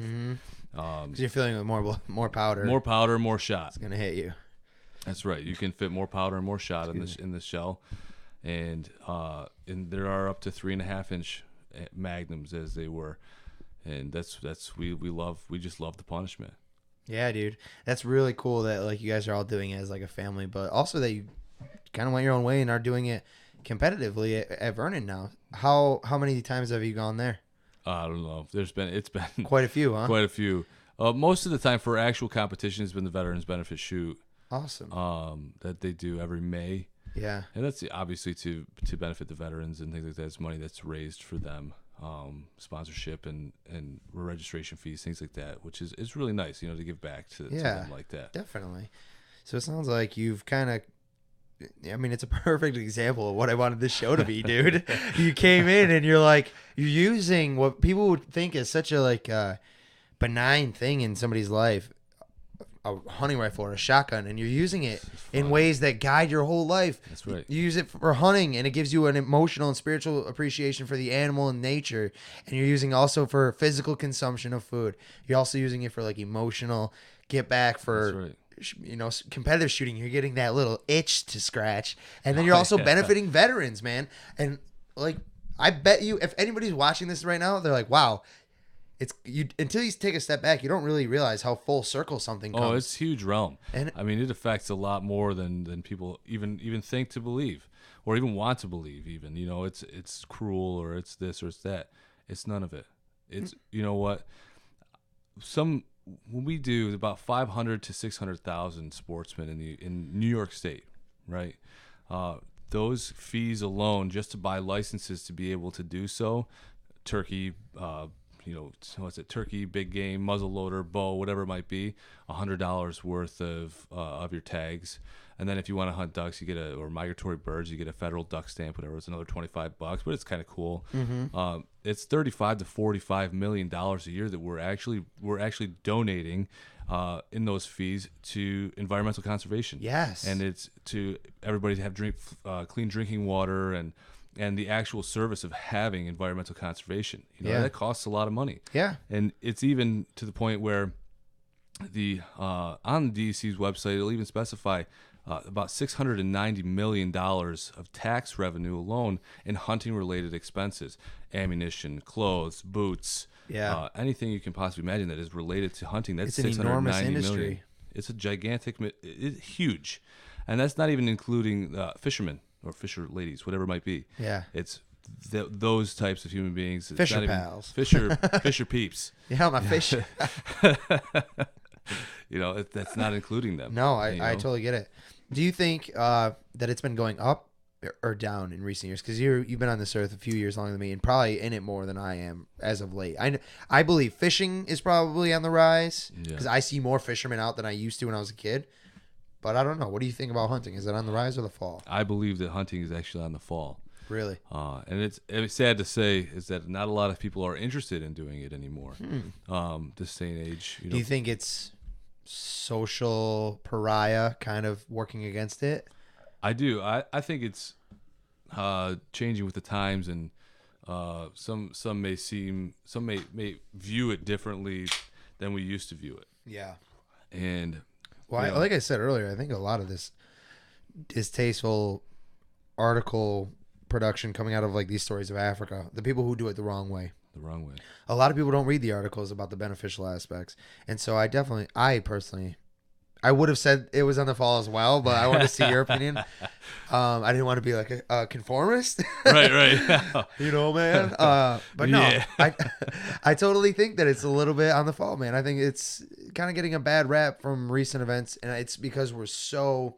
Because you're filling with more powder. More powder, more shot. It's gonna hit you. That's right. You can fit more powder and more shot in the shell, and there are up to 3.5-inch magnums as they were, and we just love the punishment. Yeah, dude, that's really cool that like you guys are all doing it as like a family, but also that you kind of went your own way and are doing it competitively at Vernon now. How many times have you gone there? I don't know. It's been quite a few, huh? Quite a few. Most of the time for actual competition has been the Veterans Benefit Shoot. Awesome. That they do every May. Yeah. And that's obviously to benefit the veterans and things like that. It's money that's raised for them. Sponsorship and registration fees, things like that, which is really nice, to give back to them like that. Definitely. So it sounds like you've kind of, I mean, it's a perfect example of what I wanted this show to be, dude. You came in and you're using what people would think is such a benign thing in somebody's life, a hunting rifle or a shotgun, and you're using it in ways that guide your whole life. That's right. You use it for hunting, and it gives you an emotional and spiritual appreciation for the animal and nature. And you're using also for physical consumption of food. You're also using it for like emotional get back for, competitive shooting. You're getting that little itch to scratch, and then you're also benefiting veterans, man. And like, I bet you, if anybody's watching this right now, they're like, wow. It's you until you take a step back, you don't really realize how full circle something comes. Oh, it's a huge realm. And I mean, it affects a lot more than people even think to believe, or even want to believe. Even it's cruel, or it's this or it's that. It's none of it. It's what when we do about 500 to 600,000 sportsmen in New York State, right? Those fees alone, just to buy licenses to be able to do so, turkey. What's it? Turkey, big game, muzzleloader, bow, whatever it might be, $100 worth of your tags. And then if you want to hunt ducks, you get or migratory birds, you get a federal duck stamp, whatever. It's another $25, but it's kind of cool. Mm-hmm. It's $35 to $45 million a year that we're actually donating in those fees to environmental conservation. Yes, and it's to everybody to have clean drinking water and the actual service of having environmental conservation. That costs a lot of money. Yeah. And it's even to the point where on the DEC's website, it'll even specify about $690 million of tax revenue alone in hunting-related expenses, ammunition, clothes, boots, anything you can possibly imagine that is related to hunting. That's it's an enormous industry. Million. It's a gigantic, it's huge. And that's not even including fishermen. Or fisher ladies, whatever it might be. Yeah, it's those types of human beings. It's fisher not pals, fisher peeps. Yeah, my fish. That's not including them. No, I totally get it. Do you think that it's been going up or down in recent years? Because you've been on this earth a few years longer than me, and probably in it more than I am as of late. I believe fishing is probably on the rise because I see more fishermen out than I used to when I was a kid. But I don't know. What do you think about hunting? Is it on the rise or the fall? I believe that hunting is actually on the fall. Really? And it's sad to say is that not a lot of people are interested in doing it anymore. This day and age. Do you think it's social pariah kind of working against it? I do. I think it's changing with the times, and some may view it differently than we used to view it. Yeah. And well, like I said earlier, I think a lot of this distasteful article production coming out of like these stories of Africa, the people who do it the wrong way. A lot of people don't read the articles about the beneficial aspects. And so I personally, I would have said it was on the fall as well, but I want to see your opinion. I didn't want to be like a conformist. Right. Man. But no, yeah. I totally think that it's a little bit on the fall, man. I think it's kind of getting a bad rap from recent events, and it's because we're so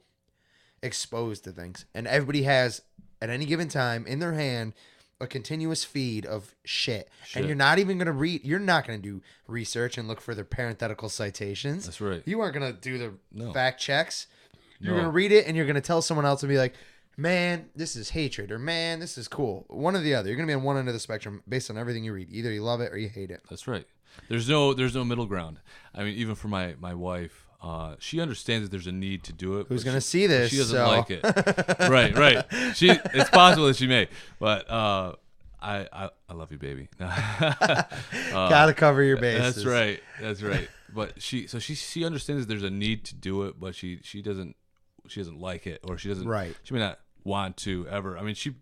exposed to things. And everybody has at any given time in their hand a continuous feed of shit. And you're not even going to read. You're not going to do research and look for their parenthetical citations. That's right. You aren't going to do the fact checks. You're No. going to read it and you're going to tell someone else and be like, man, this is hatred, or man, this is cool. One or the other. You're going to be on one end of the spectrum based on everything you read. Either you love it or you hate it. That's right. There's no middle ground. I mean, even for my wife, she understands that there's a need to do it. Who's going to see this? She doesn't like it. Right. It's possible that she may, but I love you, baby. Gotta cover your bases. That's right. But she understands that there's a need to do it, but she doesn't like it, or she doesn't. Right. She may not want to ever. I mean, she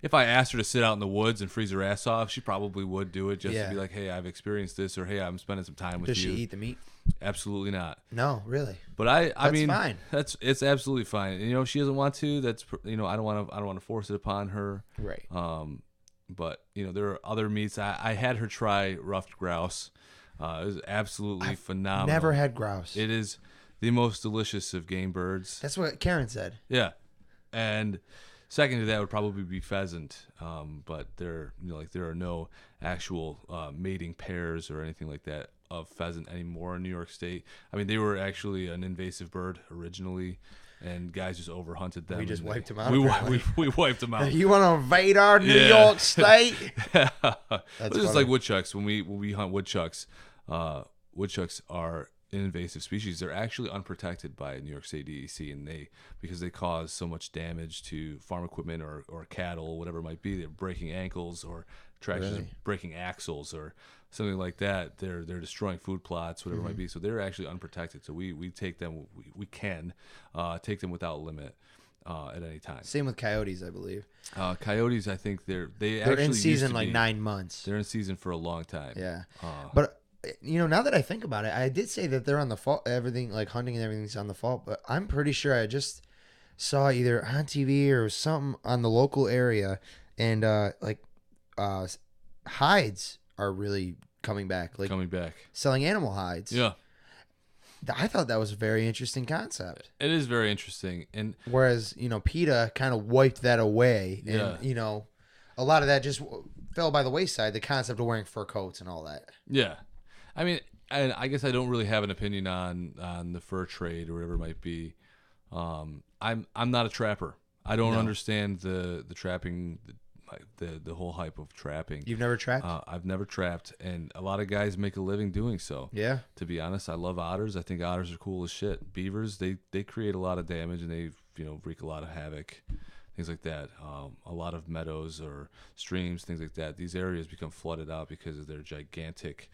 if I asked her to sit out in the woods and freeze her ass off, she probably would do it just to be like, hey, I've experienced this, or hey, I'm spending some time with you. Does she eat the meat? Absolutely not. No, really. But I mean, fine. It's absolutely fine. You know, she doesn't want to. That's I don't want to force it upon her. Right. But there are other meats. I had her try ruffed grouse. It was absolutely phenomenal. Never had grouse. It is the most delicious of game birds. That's what Karen said. Yeah, and second to that would probably be pheasant. But there are no actual mating pairs or anything like that of pheasant anymore in New York State. I mean, they were actually an invasive bird originally, and guys just overhunted them. We just wiped them out. We wiped them out. You want to invade our New York State? It's just like woodchucks. When we hunt woodchucks, woodchucks are an invasive species. They're actually unprotected by New York State DEC, and because they cause so much damage to farm equipment or cattle, whatever it might be. They're breaking ankles, or tractors breaking axles, or something like that. They're destroying food plots, whatever it might be. So they're actually unprotected. So we take them. We can take them without limit at any time. Same with coyotes, I believe. Coyotes, I think they're actually in season used to like be, 9 months. They're in season for a long time. Yeah, but now that I think about it, I did say that they're on the fault. Everything like hunting and everything's on the fault, but I'm pretty sure I just saw either on TV or something on the local area, and hides are really coming back. Like selling animal hides. Yeah. I thought that was a very interesting concept. It is very interesting, and whereas PETA kind of wiped that away, and a lot of that just fell by the wayside. The concept of wearing fur coats and all that. Yeah, I mean, I guess I don't really have an opinion on the fur trade or whatever it might be. I'm not a trapper. I don't understand the trapping. The whole hype of trapping. You've never trapped? I've never trapped, and a lot of guys make a living doing so. Yeah. To be honest, I love otters. I think otters are cool as shit. Beavers, they create a lot of damage, and they wreak a lot of havoc, things like that. A lot of meadows or streams, things like that. These areas become flooded out because of their gigantic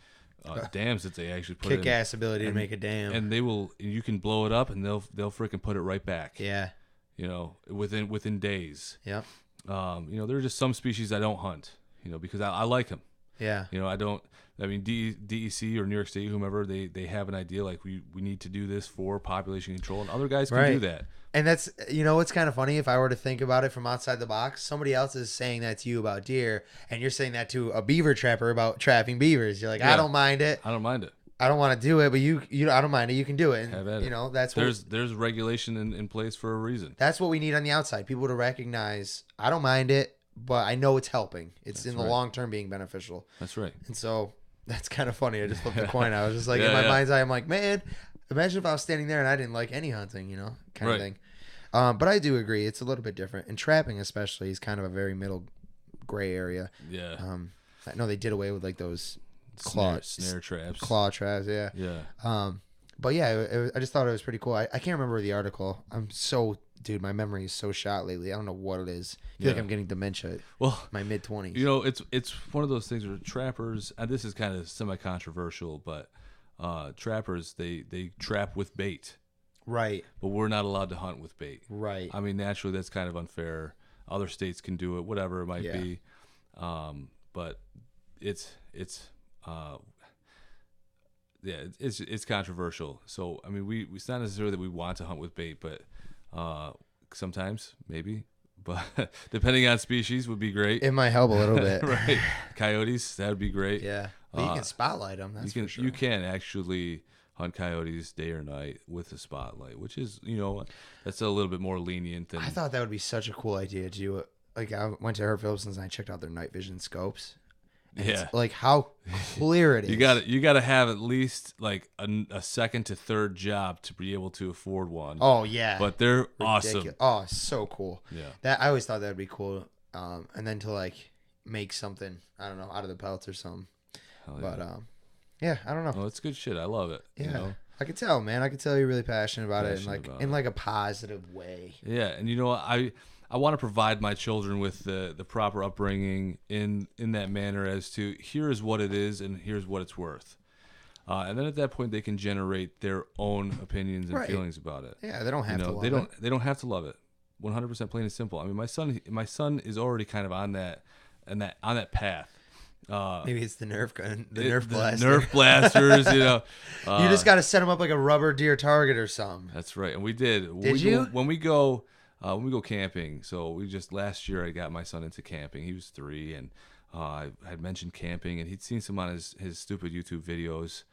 dams that they actually put in. Kick-ass ability to make a dam. And you can blow it up, and they'll freaking put it right back. Yeah. Within days. Yeah. There are just some species I don't hunt, because I like them. Yeah. DEC or New York State, whomever, they have an idea like we need to do this for population control, and other guys can do that. And that's, it's kind of funny if I were to think about it from outside the box. Somebody else is saying that to you about deer, and you're saying that to a beaver trapper about trapping beavers. You're like, I don't mind it. I don't mind it. I don't want to do it, but I don't mind it. You can do it. And, have at it. That's there's regulation in place for a reason. That's what we need on the outside. People to recognize, I don't mind it, but I know it's helping. It's in the long term being beneficial. That's right. And so that's kind of funny. I just flipped the coin. I was just like, in my mind's eye, I'm like, man, imagine if I was standing there and I didn't like any hunting, kind of thing. But I do agree. It's a little bit different. And trapping especially is kind of a very middle gray area. Yeah. I know they did away with like those snare traps, claw traps. Yeah. But yeah, I just thought it was pretty cool. I can't remember the article. My memory is so shot lately. I don't know what it is. I feel like I'm getting dementia. Well, my mid-20s. It's one of those things where trappers, and this is kind of semi-controversial, but trappers they trap with bait. Right. But we're not allowed to hunt with bait. Right. I mean, naturally, that's kind of unfair. Other states can do it, whatever it might be. But it's controversial. So I mean, it's not necessarily that we want to hunt with bait, but sometimes maybe. But depending on species, would be great. It might help a little bit. Right. Coyotes, that would be great. Yeah. But you can spotlight them. That's for sure. You can actually hunt coyotes day or night with a spotlight, which is that's a little bit more lenient than. I thought that would be such a cool idea to do like I went to Herb Phillipson's and I checked out their night vision scopes. Yeah. It's like how clear it is. You got to have at least like a second to third job to be able to afford one. Oh yeah. But they're Ridiculous. awesome. Oh, so cool. Yeah. That I always thought that'd be cool. And then to like make something, I don't know, out of the pellets or something. Hell But yeah. Yeah, I don't know. Well, it's good shit. I love it. Yeah. You know? I could tell, man. I could tell you're really passionate about it Passionate about in it. like a positive way. Yeah, and you know what? I want to provide my children with the proper upbringing in that manner as to here is what it is and here's what it's worth. And then at that point they can generate their own opinions and Right. feelings about it. Yeah, they don't have to love they don't it. they don't have to love it. 100% plain and simple. I mean, my son is already kind of on that path. Maybe it's the Nerf gun, the Nerf blaster. Nerf blasters, you know. You just got to set them up like a rubber deer target or something. That's right, and we did. Did you? When we go camping, so we just last year I got my son into camping. He was 3, and I had mentioned camping, and he'd seen some on his stupid YouTube videos.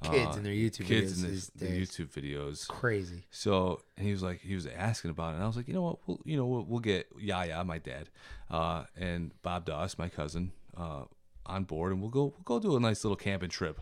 Kids in their YouTube videos. Kids in these the days. YouTube videos. Crazy. So and he was asking about it, and I was like, you know what, we'll get Yaya, my dad, and Bob Doss, my cousin, on board, and we'll go do a nice little camping trip.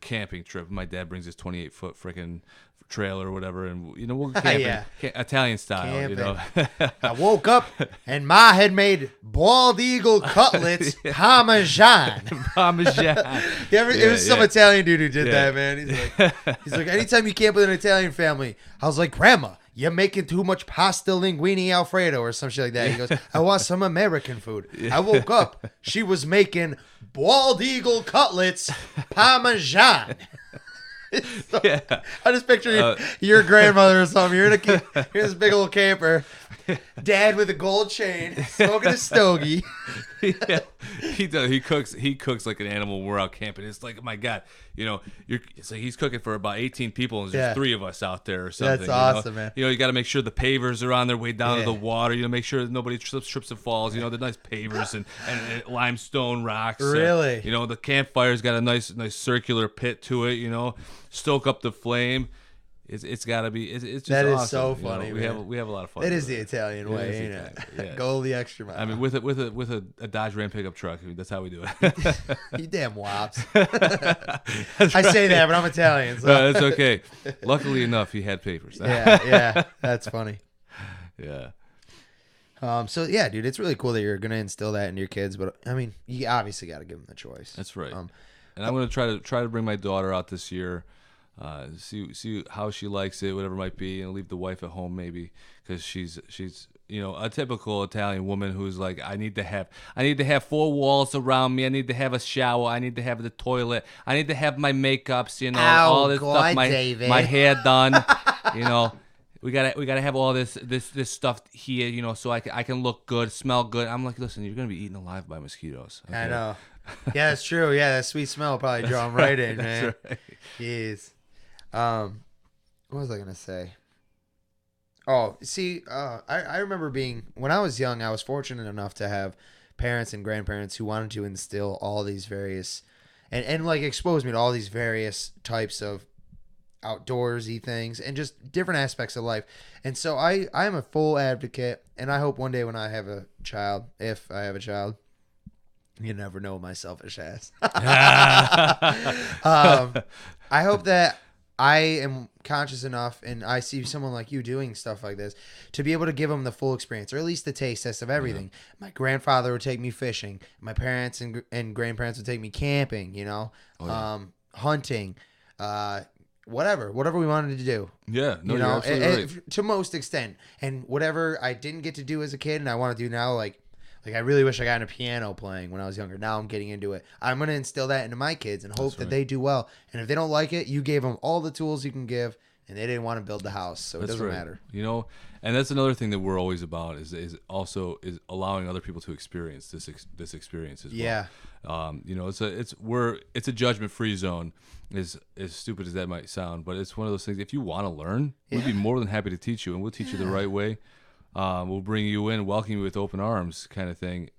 Camping trip. My dad brings his 28-foot freaking trailer or whatever, and we'll go camping, Yeah. Italian style. Camping. I woke up and Ma had made bald eagle cutlets Parmesan. Parmesan. It was some Italian dude who did Yeah. that, man. He's like, anytime you camp with an Italian family, I was like, Grandma, you're making too much pasta linguine Alfredo or some shit like that. He goes, I want some American food. I woke up, she was making bald eagle cutlets Parmesan. So, Yeah. I just picture your grandmother or something. You're in this big old camper. Dad with a gold chain, smoking a stogie. Yeah, he does. He cooks like an animal when we're out camping. It's like, oh my God, it's like he's cooking for about 18 people, and there's 3 of us out there or something. That's awesome, man. You got to make sure the pavers are on their way down Yeah. to the water. Make sure that nobody trips and falls. The nice pavers and limestone rocks. Really? The campfire's got a nice circular pit to it. Stoke up the flame. It's got to be. It's just That is awesome. so funny, We man. have a lot of fun. It with is the Italian way, is the ain't it? Italian, yeah. Go the extra mile. I mean, with a Dodge Ram pickup truck, that's how we do it. You damn wops. I say that, but I'm Italian. So. No, that's okay. Luckily enough, he had papers. Yeah, that's funny. Yeah. So yeah, dude, it's really cool that you're gonna instill that into your kids, but I mean, you obviously got to give them the choice. That's right. And I'm gonna try to bring my daughter out this year. See how she likes it, whatever it might be, and leave the wife at home maybe, because she's a typical Italian woman who's like, I need to have 4 walls around me. I need to have a shower. I need to have the toilet. I need to have my makeups. All this stuff. David. My hair done. We gotta have all this stuff here. So I can look good, smell good. I'm like, listen, you're gonna be eaten alive by mosquitoes. Okay? I know. Yeah, that's true. Yeah, that sweet smell will probably draw them right in, man. That's right. Jeez. What was I gonna say? Oh, see, I remember when I was young, I was fortunate enough to have parents and grandparents who wanted to instill all these various, and like expose me to all these various types of outdoorsy things and just different aspects of life. And so I am a full advocate, and I hope one day when I have a child, if I have a child, you never know, my selfish ass. I hope that I am conscious enough, and I see someone like you doing stuff like this, to be able to give them the full experience, or at least the taste test of everything. Yeah. My grandfather would take me fishing. My parents and grandparents would take me camping, hunting, whatever we wanted to do. Yeah, no, you're absolutely right. To most extent. And whatever I didn't get to do as a kid and I want to do now, like I really wish I got into piano playing when I was younger. Now I'm getting into it. I'm going to instill that into my kids and hope that they do well. And if they don't like it, you gave them all the tools you can give, and they didn't want to build the house, so it doesn't matter. And that's another thing that we're always about is allowing other people to experience this experience as well. Yeah. It's a judgment-free zone. As stupid as that might sound, but it's one of those things. If you want to learn, we'd be more than happy to teach you, and we'll teach you the right way. We'll bring you in, welcome you with open arms, kind of thing.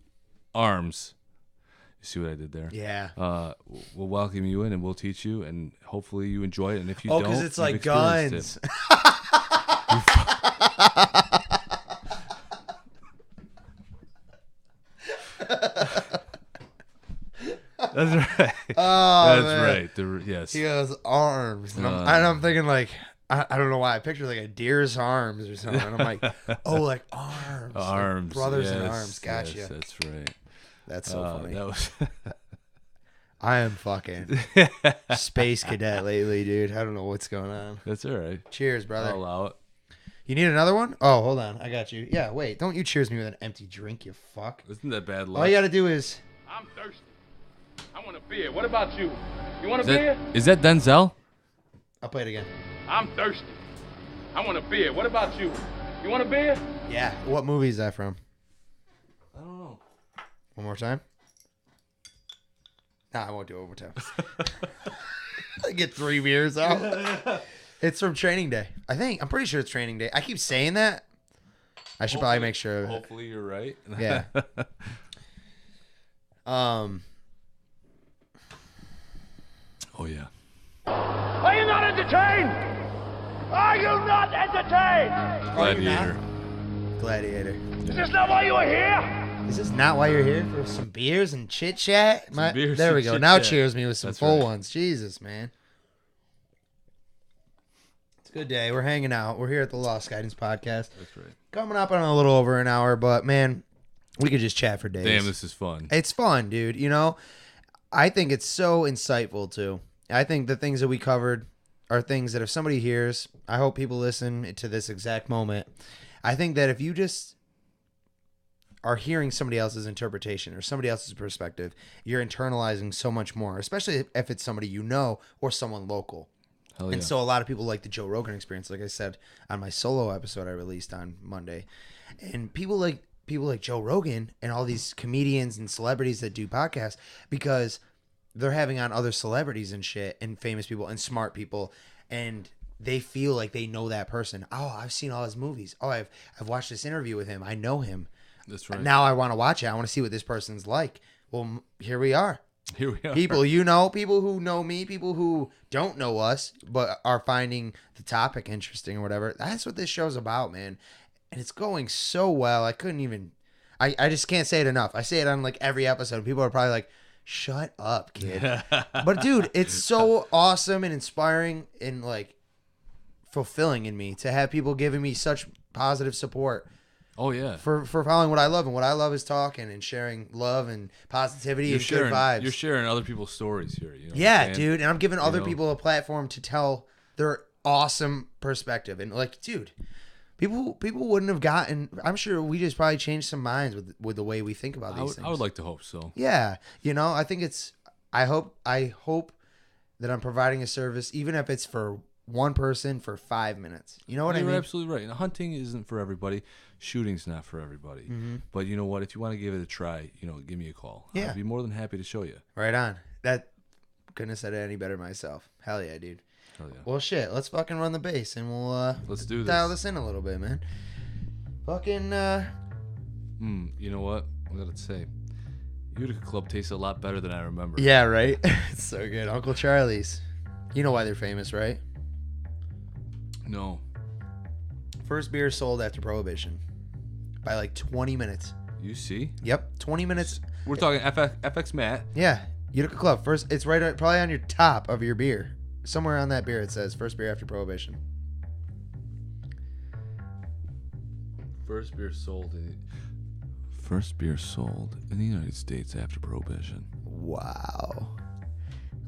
Arms. You see what I did there? Yeah. We'll welcome you in, and we'll teach you, and hopefully you enjoy it. And if you don't, because it's you've like experienced guns. it. That's right. Oh, That's man. right. Yes. He goes arms, and I'm thinking like I don't know why I picture like a deer's arms or something. I'm like, oh, like arms, Arms. like brothers in yes, arms. Gotcha. Yes, that's right. That's so funny. That was. I am fucking space cadet lately, dude. I don't know what's going on. That's all right. Cheers, brother. I'll allow it. You need another one? Oh, hold on. I got you. Yeah, wait. Don't you cheers me with an empty drink, you fuck. Isn't that bad luck? All you got to do is... I'm thirsty. I want a beer. What about you? You want a beer? Is that Denzel? I'll play it again. I'm thirsty. I want a beer. What about you? You want a beer? Yeah. What movie is that from? I don't know. One more time? Nah, I won't do it one more time. I get 3 beers out. It's from Training Day. I'm pretty sure it's Training Day. I keep saying that. I should probably make sure. Hopefully you're right. Yeah. Oh yeah. Are you not entertained? Are you not entertained? Gladiator. Gladiator. Is this not why you are here? Is this not why you're here? For some beers and chit chat? beers There we and go. Now chit-chat. cheers me with some That's full right. ones. Jesus, man. It's a good day. We're hanging out. We're here at the Lost Guidance Podcast. That's right. Coming up on a little over an hour, but man, we could just chat for days. Damn, this is fun. It's fun, dude. You know, I think it's so insightful too. I think the things that we covered are things that if somebody hears, I hope people listen to this exact moment. I think that if you just are hearing somebody else's interpretation or somebody else's perspective, you're internalizing so much more, especially if it's somebody you know or someone local. Hell yeah. And so a lot of people like the Joe Rogan Experience, like I said on my solo episode I released on Monday. And people like Joe Rogan and all these comedians and celebrities that do podcasts because they're having on other celebrities and shit and famous people and smart people, and they feel like they know that person. Oh, I've seen all his movies. Oh, I've watched this interview with him. I know him. That's right. Now I want to watch it. I want to see what this person's like. Well, here we are. Here we are. People you know, people who know me, people who don't know us, but are finding the topic interesting or whatever. That's what this show's about, man. And it's going so well. I couldn't even... I just can't say it enough. I say it on like every episode. People are probably like, shut up, kid. But dude, it's so awesome and inspiring and like fulfilling in me to have people giving me such positive support. Oh yeah. For following what I love, and what I love is talking and sharing love and positivity and good vibes. You're sharing other people's stories here. You know Yeah, dude, and I'm giving other know? people a platform to tell their awesome perspective. And like, dude, people wouldn't have gotten. I'm sure we just probably changed some minds with the way we think about these things. I would like to hope so. Yeah, you know, I think it's. I hope that I'm providing a service, even if it's for one person for 5 minutes. You know what I mean? You're absolutely right. And hunting isn't for everybody. Shooting's not for everybody. Mm-hmm. But you know what? If you want to give it a try, give me a call. Yeah. I'd be more than happy to show you. Right on. That couldn't have said it any better myself. Hell yeah, dude. Hell yeah. Well, shit. Let's fucking run the bass and we'll Let's do this. dial this in a little bit, man. Fucking. You know what? I gotta say, Utica Club tastes a lot better than I remember. Yeah, right. It's so good. Uncle Charlie's. You know why they're famous, right? No. First beer sold after Prohibition by like 20 minutes. You see? Yep, 20 minutes. We're talking FX Matt. Yeah, Utica Club. First, it's right probably on your top of your beer. Somewhere on that beer it says first beer after Prohibition. First beer sold in the United States after Prohibition. Wow.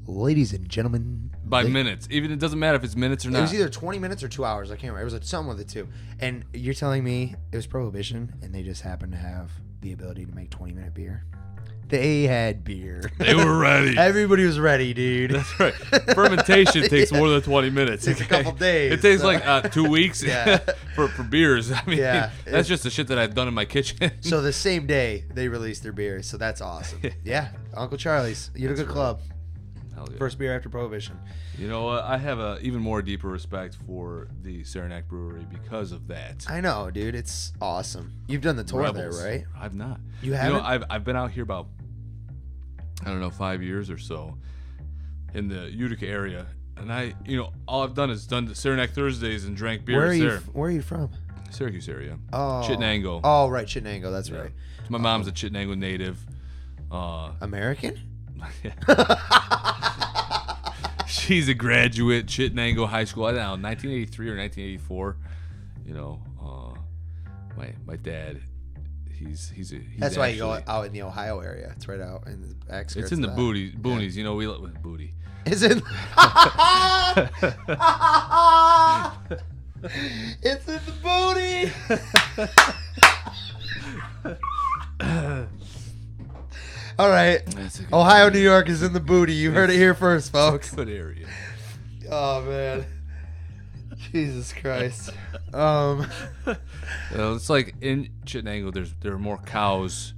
Ladies and gentlemen. By minutes. Even it doesn't matter if it's minutes or not. It was either 20 minutes or 2 hours. I can't remember. It was like something with the two. And you're telling me it was Prohibition and they just happened to have the ability to make 20-minute beer? They had beer. They were ready. Everybody was ready, dude. That's right. Fermentation takes more than 20 minutes. It takes a couple days. It takes like 2 weeks Yeah. for beers. I mean, Yeah. that's just the shit that I've done in my kitchen. So the same day they released their beer. So that's awesome. Yeah. Uncle Charlie's. Utica Club. Hell yeah. First beer after Prohibition. You know what? I have a even more deeper respect for the Saranac Brewery because of that. I know, dude. It's awesome. You've done the tour Rebels. there, right? I've not. You haven't? I've been out here about, I don't know, 5 years or so in the Utica area. And all I've done is done the Saranac Thursdays and drank beers there. Where are you from? Syracuse area. Oh. Chittenango. Oh, right, Chittenango. That's Yeah. right. My mom's a Chittenango native. American? She's a graduate, Chittenango High School. I don't know, 1983 or 1984. You know, my dad, he's That's why you go out in the Ohio area. It's right out in the back. It's in the boonies. You know, we with booty. Is it? It's in the booty. All right. Ohio, New York is in the booty. You heard it here first, folks. Good area. Oh, man. Jesus Christ. It's like in Chittenango, there are more cows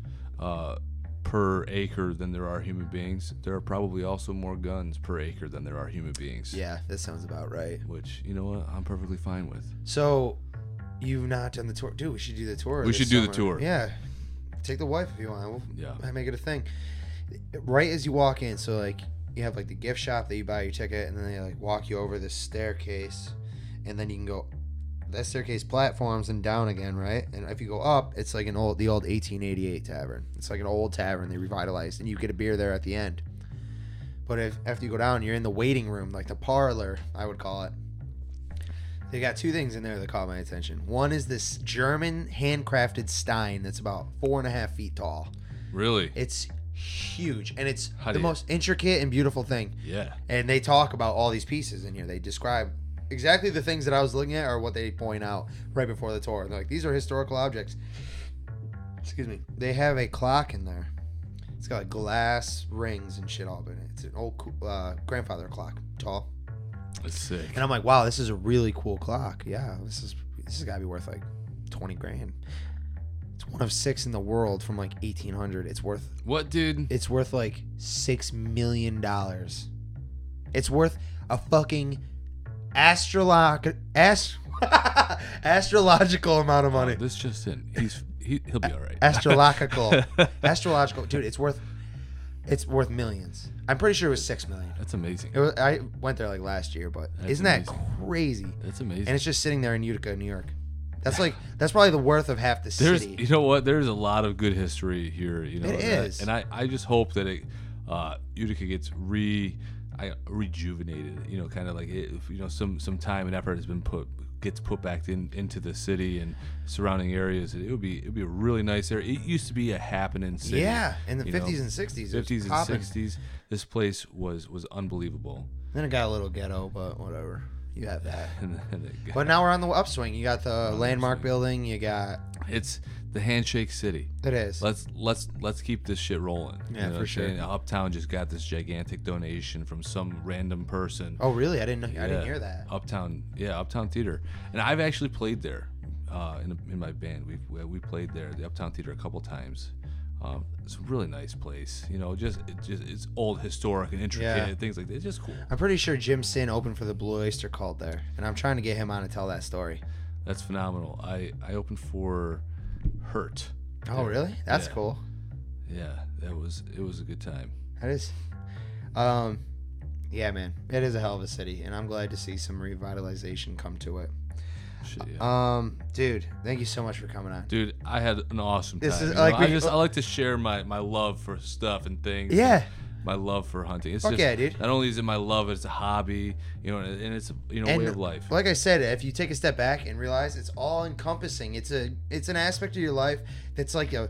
per acre than there are human beings. There are probably also more guns per acre than there are human beings. Yeah, that sounds about right. Which, you know what, I'm perfectly fine with. So, you've not done the tour. Dude, we should do the tour. We should do the tour. Yeah. Take the wife if you want. We'll make it a thing. Right as you walk in, so like you have like the gift shop that you buy your ticket, and then they like walk you over this staircase, and then you can go that staircase platforms and down again, right? And if you go up, it's like the old 1888 tavern. It's like an old tavern they revitalized, and you get a beer there at the end. But after you go down, you're in the waiting room, like the parlor, I would call it. They got two things in there that caught my attention. One is this German handcrafted Stein that's about 4.5 feet tall. Really? It's huge, and it's the most intricate and beautiful thing. Yeah. And they talk about all these pieces in here. They describe exactly the things that I was looking at or what they point out right before the tour. They're like, these are historical objects. Excuse me. They have a clock in there. It's got like glass rings and shit all in it. It's an old grandfather clock, tall. That's sick. And I'm like, wow, this is a really cool clock. Yeah, this has got to be worth like 20 grand. It's one of 6 in the world from like 1800. It's worth what, dude? It's worth like $6 million. It's worth a fucking astrological amount of money. This just in. He'll be all right. Astrological, dude. It's worth millions. I'm pretty sure it was $6 million. That's amazing. I went there like last year, but isn't that crazy? That's amazing. And it's just sitting there in Utica, New York. That's probably the worth of half the city. You know what? There's a lot of good history here. You know, it is, and I just hope that Utica gets rejuvenated. You know, kind of like some time and effort gets put back into the city and surrounding areas. It would be a really nice area. It used to be a happening city. Yeah, in the 50s and 60s. 50s and 60s. This place was unbelievable. Then it got a little ghetto, but whatever. You have that. But now we're on the upswing. You got the landmark building. You got. It's the handshake city. It is. Let's keep this shit rolling. Yeah, for sure. Uptown just got this gigantic donation from some random person. Oh, really? I didn't know. Yeah. I didn't hear that. Uptown Theater, and I've actually played there in my band. We played there, the Uptown Theater, a couple times. It's a really nice place. You know, just it's old, historic, and intricate things like that. It's just cool. I'm pretty sure Jim Sin opened for the Blue Oyster Cult there, and I'm trying to get him on to tell that story. That's phenomenal. I opened for Hurt. Oh, really? That's cool. Yeah, it was a good time. That is. Yeah, man, it is a hell of a city, and I'm glad to see some revitalization come to it. Shit, yeah. Dude, thank you so much for coming on. Dude, I had an awesome time. This is I like to share my love for stuff and things. Yeah. My love for hunting. It's dude. Not only is it my love, it's a hobby, and it's a way of life. Like I said, if you take a step back and realize it's all encompassing, it's an aspect of your life that's like the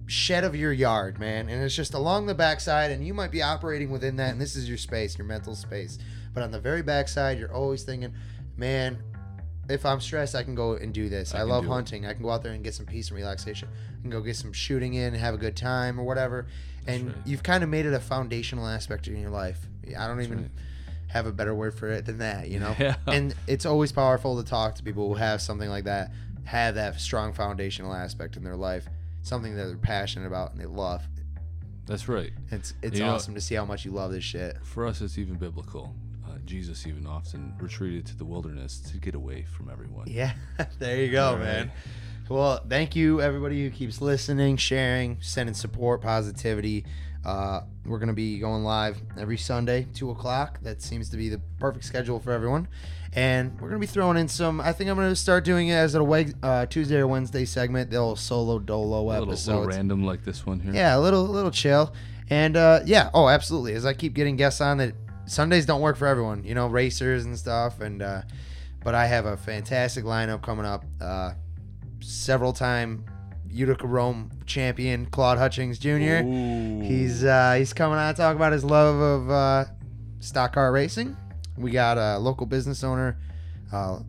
shed of your yard, man, and it's just along the backside, and you might be operating within that, and this is your space, your mental space. But on the very backside, you're always thinking, man, if I'm stressed, I can go and do this. I love hunting. I can go out there and get some peace and relaxation. I can go get some shooting in and have a good time or whatever. And you've kind of made it a foundational aspect in your life. I don't even have a better word for it than that, you know? Yeah. And it's always powerful to talk to people who have something like that, have that strong foundational aspect in their life, something that they're passionate about and they love. That's right. It's awesome to see how much you love this shit. For us, it's even biblical. Jesus even often retreated to the wilderness to get away from everyone. Yeah, there you go, man. Well, thank you, everybody who keeps listening, sharing, sending support, positivity. We're going to be going live every Sunday, 2 o'clock. That seems to be the perfect schedule for everyone. And we're going to be throwing in some, I think I'm going to start doing it as a Tuesday or Wednesday segment, the old solo dolo episodes. A little random like this one here. Yeah, a little chill. And absolutely. As I keep getting guests on, that Sundays don't work for everyone, racers and stuff. And but I have a fantastic lineup coming up. Several-time Utica Rome champion Claude Hutchings Jr. Ooh. He's coming on to talk about his love of stock car racing. We got a local business owner. I'm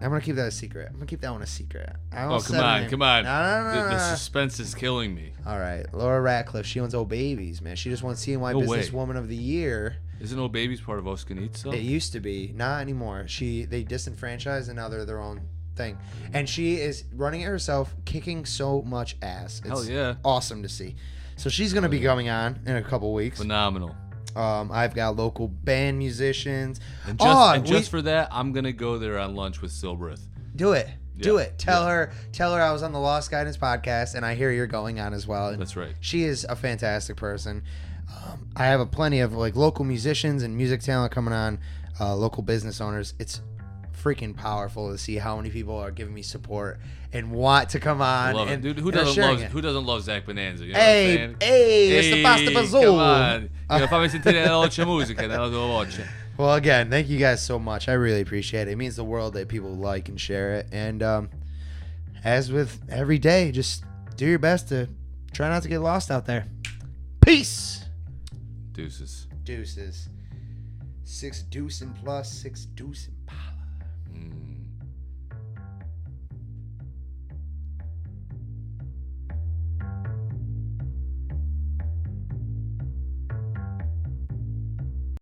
gonna keep that a secret. I'm gonna keep that one a secret. Oh, come on! No. The suspense is killing me. All right, Laura Ratcliffe. She owns Old Babies, man. She just won CNY Businesswoman of the Year. Isn't Old Babies part of Oskanitsa? It used to be, not anymore. They disenfranchised and now they're their own thing. And she is running it herself, kicking so much ass. It's Hell yeah. awesome to see. So she's going to be coming on in a couple weeks. Phenomenal. I've got local band musicians. And just for that, I'm going to go there on lunch with Silbrith. Do it. Do it. Tell her I was on the Lost Guidance podcast and I hear you're going on as well. And that's right. She is a fantastic person. I have plenty of local musicians and music talent coming on, local business owners. It's freaking powerful to see how many people are giving me support and want to come on. Love it. Dude, who doesn't love Zach Bonanza? You know hey, it's the pasta fazool. Come on. Fammi sentire la voce musica, nella tua voce. Well, again, thank you guys so much. I really appreciate it. It means the world that people like and share it. And as with every day, just do your best to try not to get lost out there. Peace. Deuces. 6 deucing plus 6 deucing.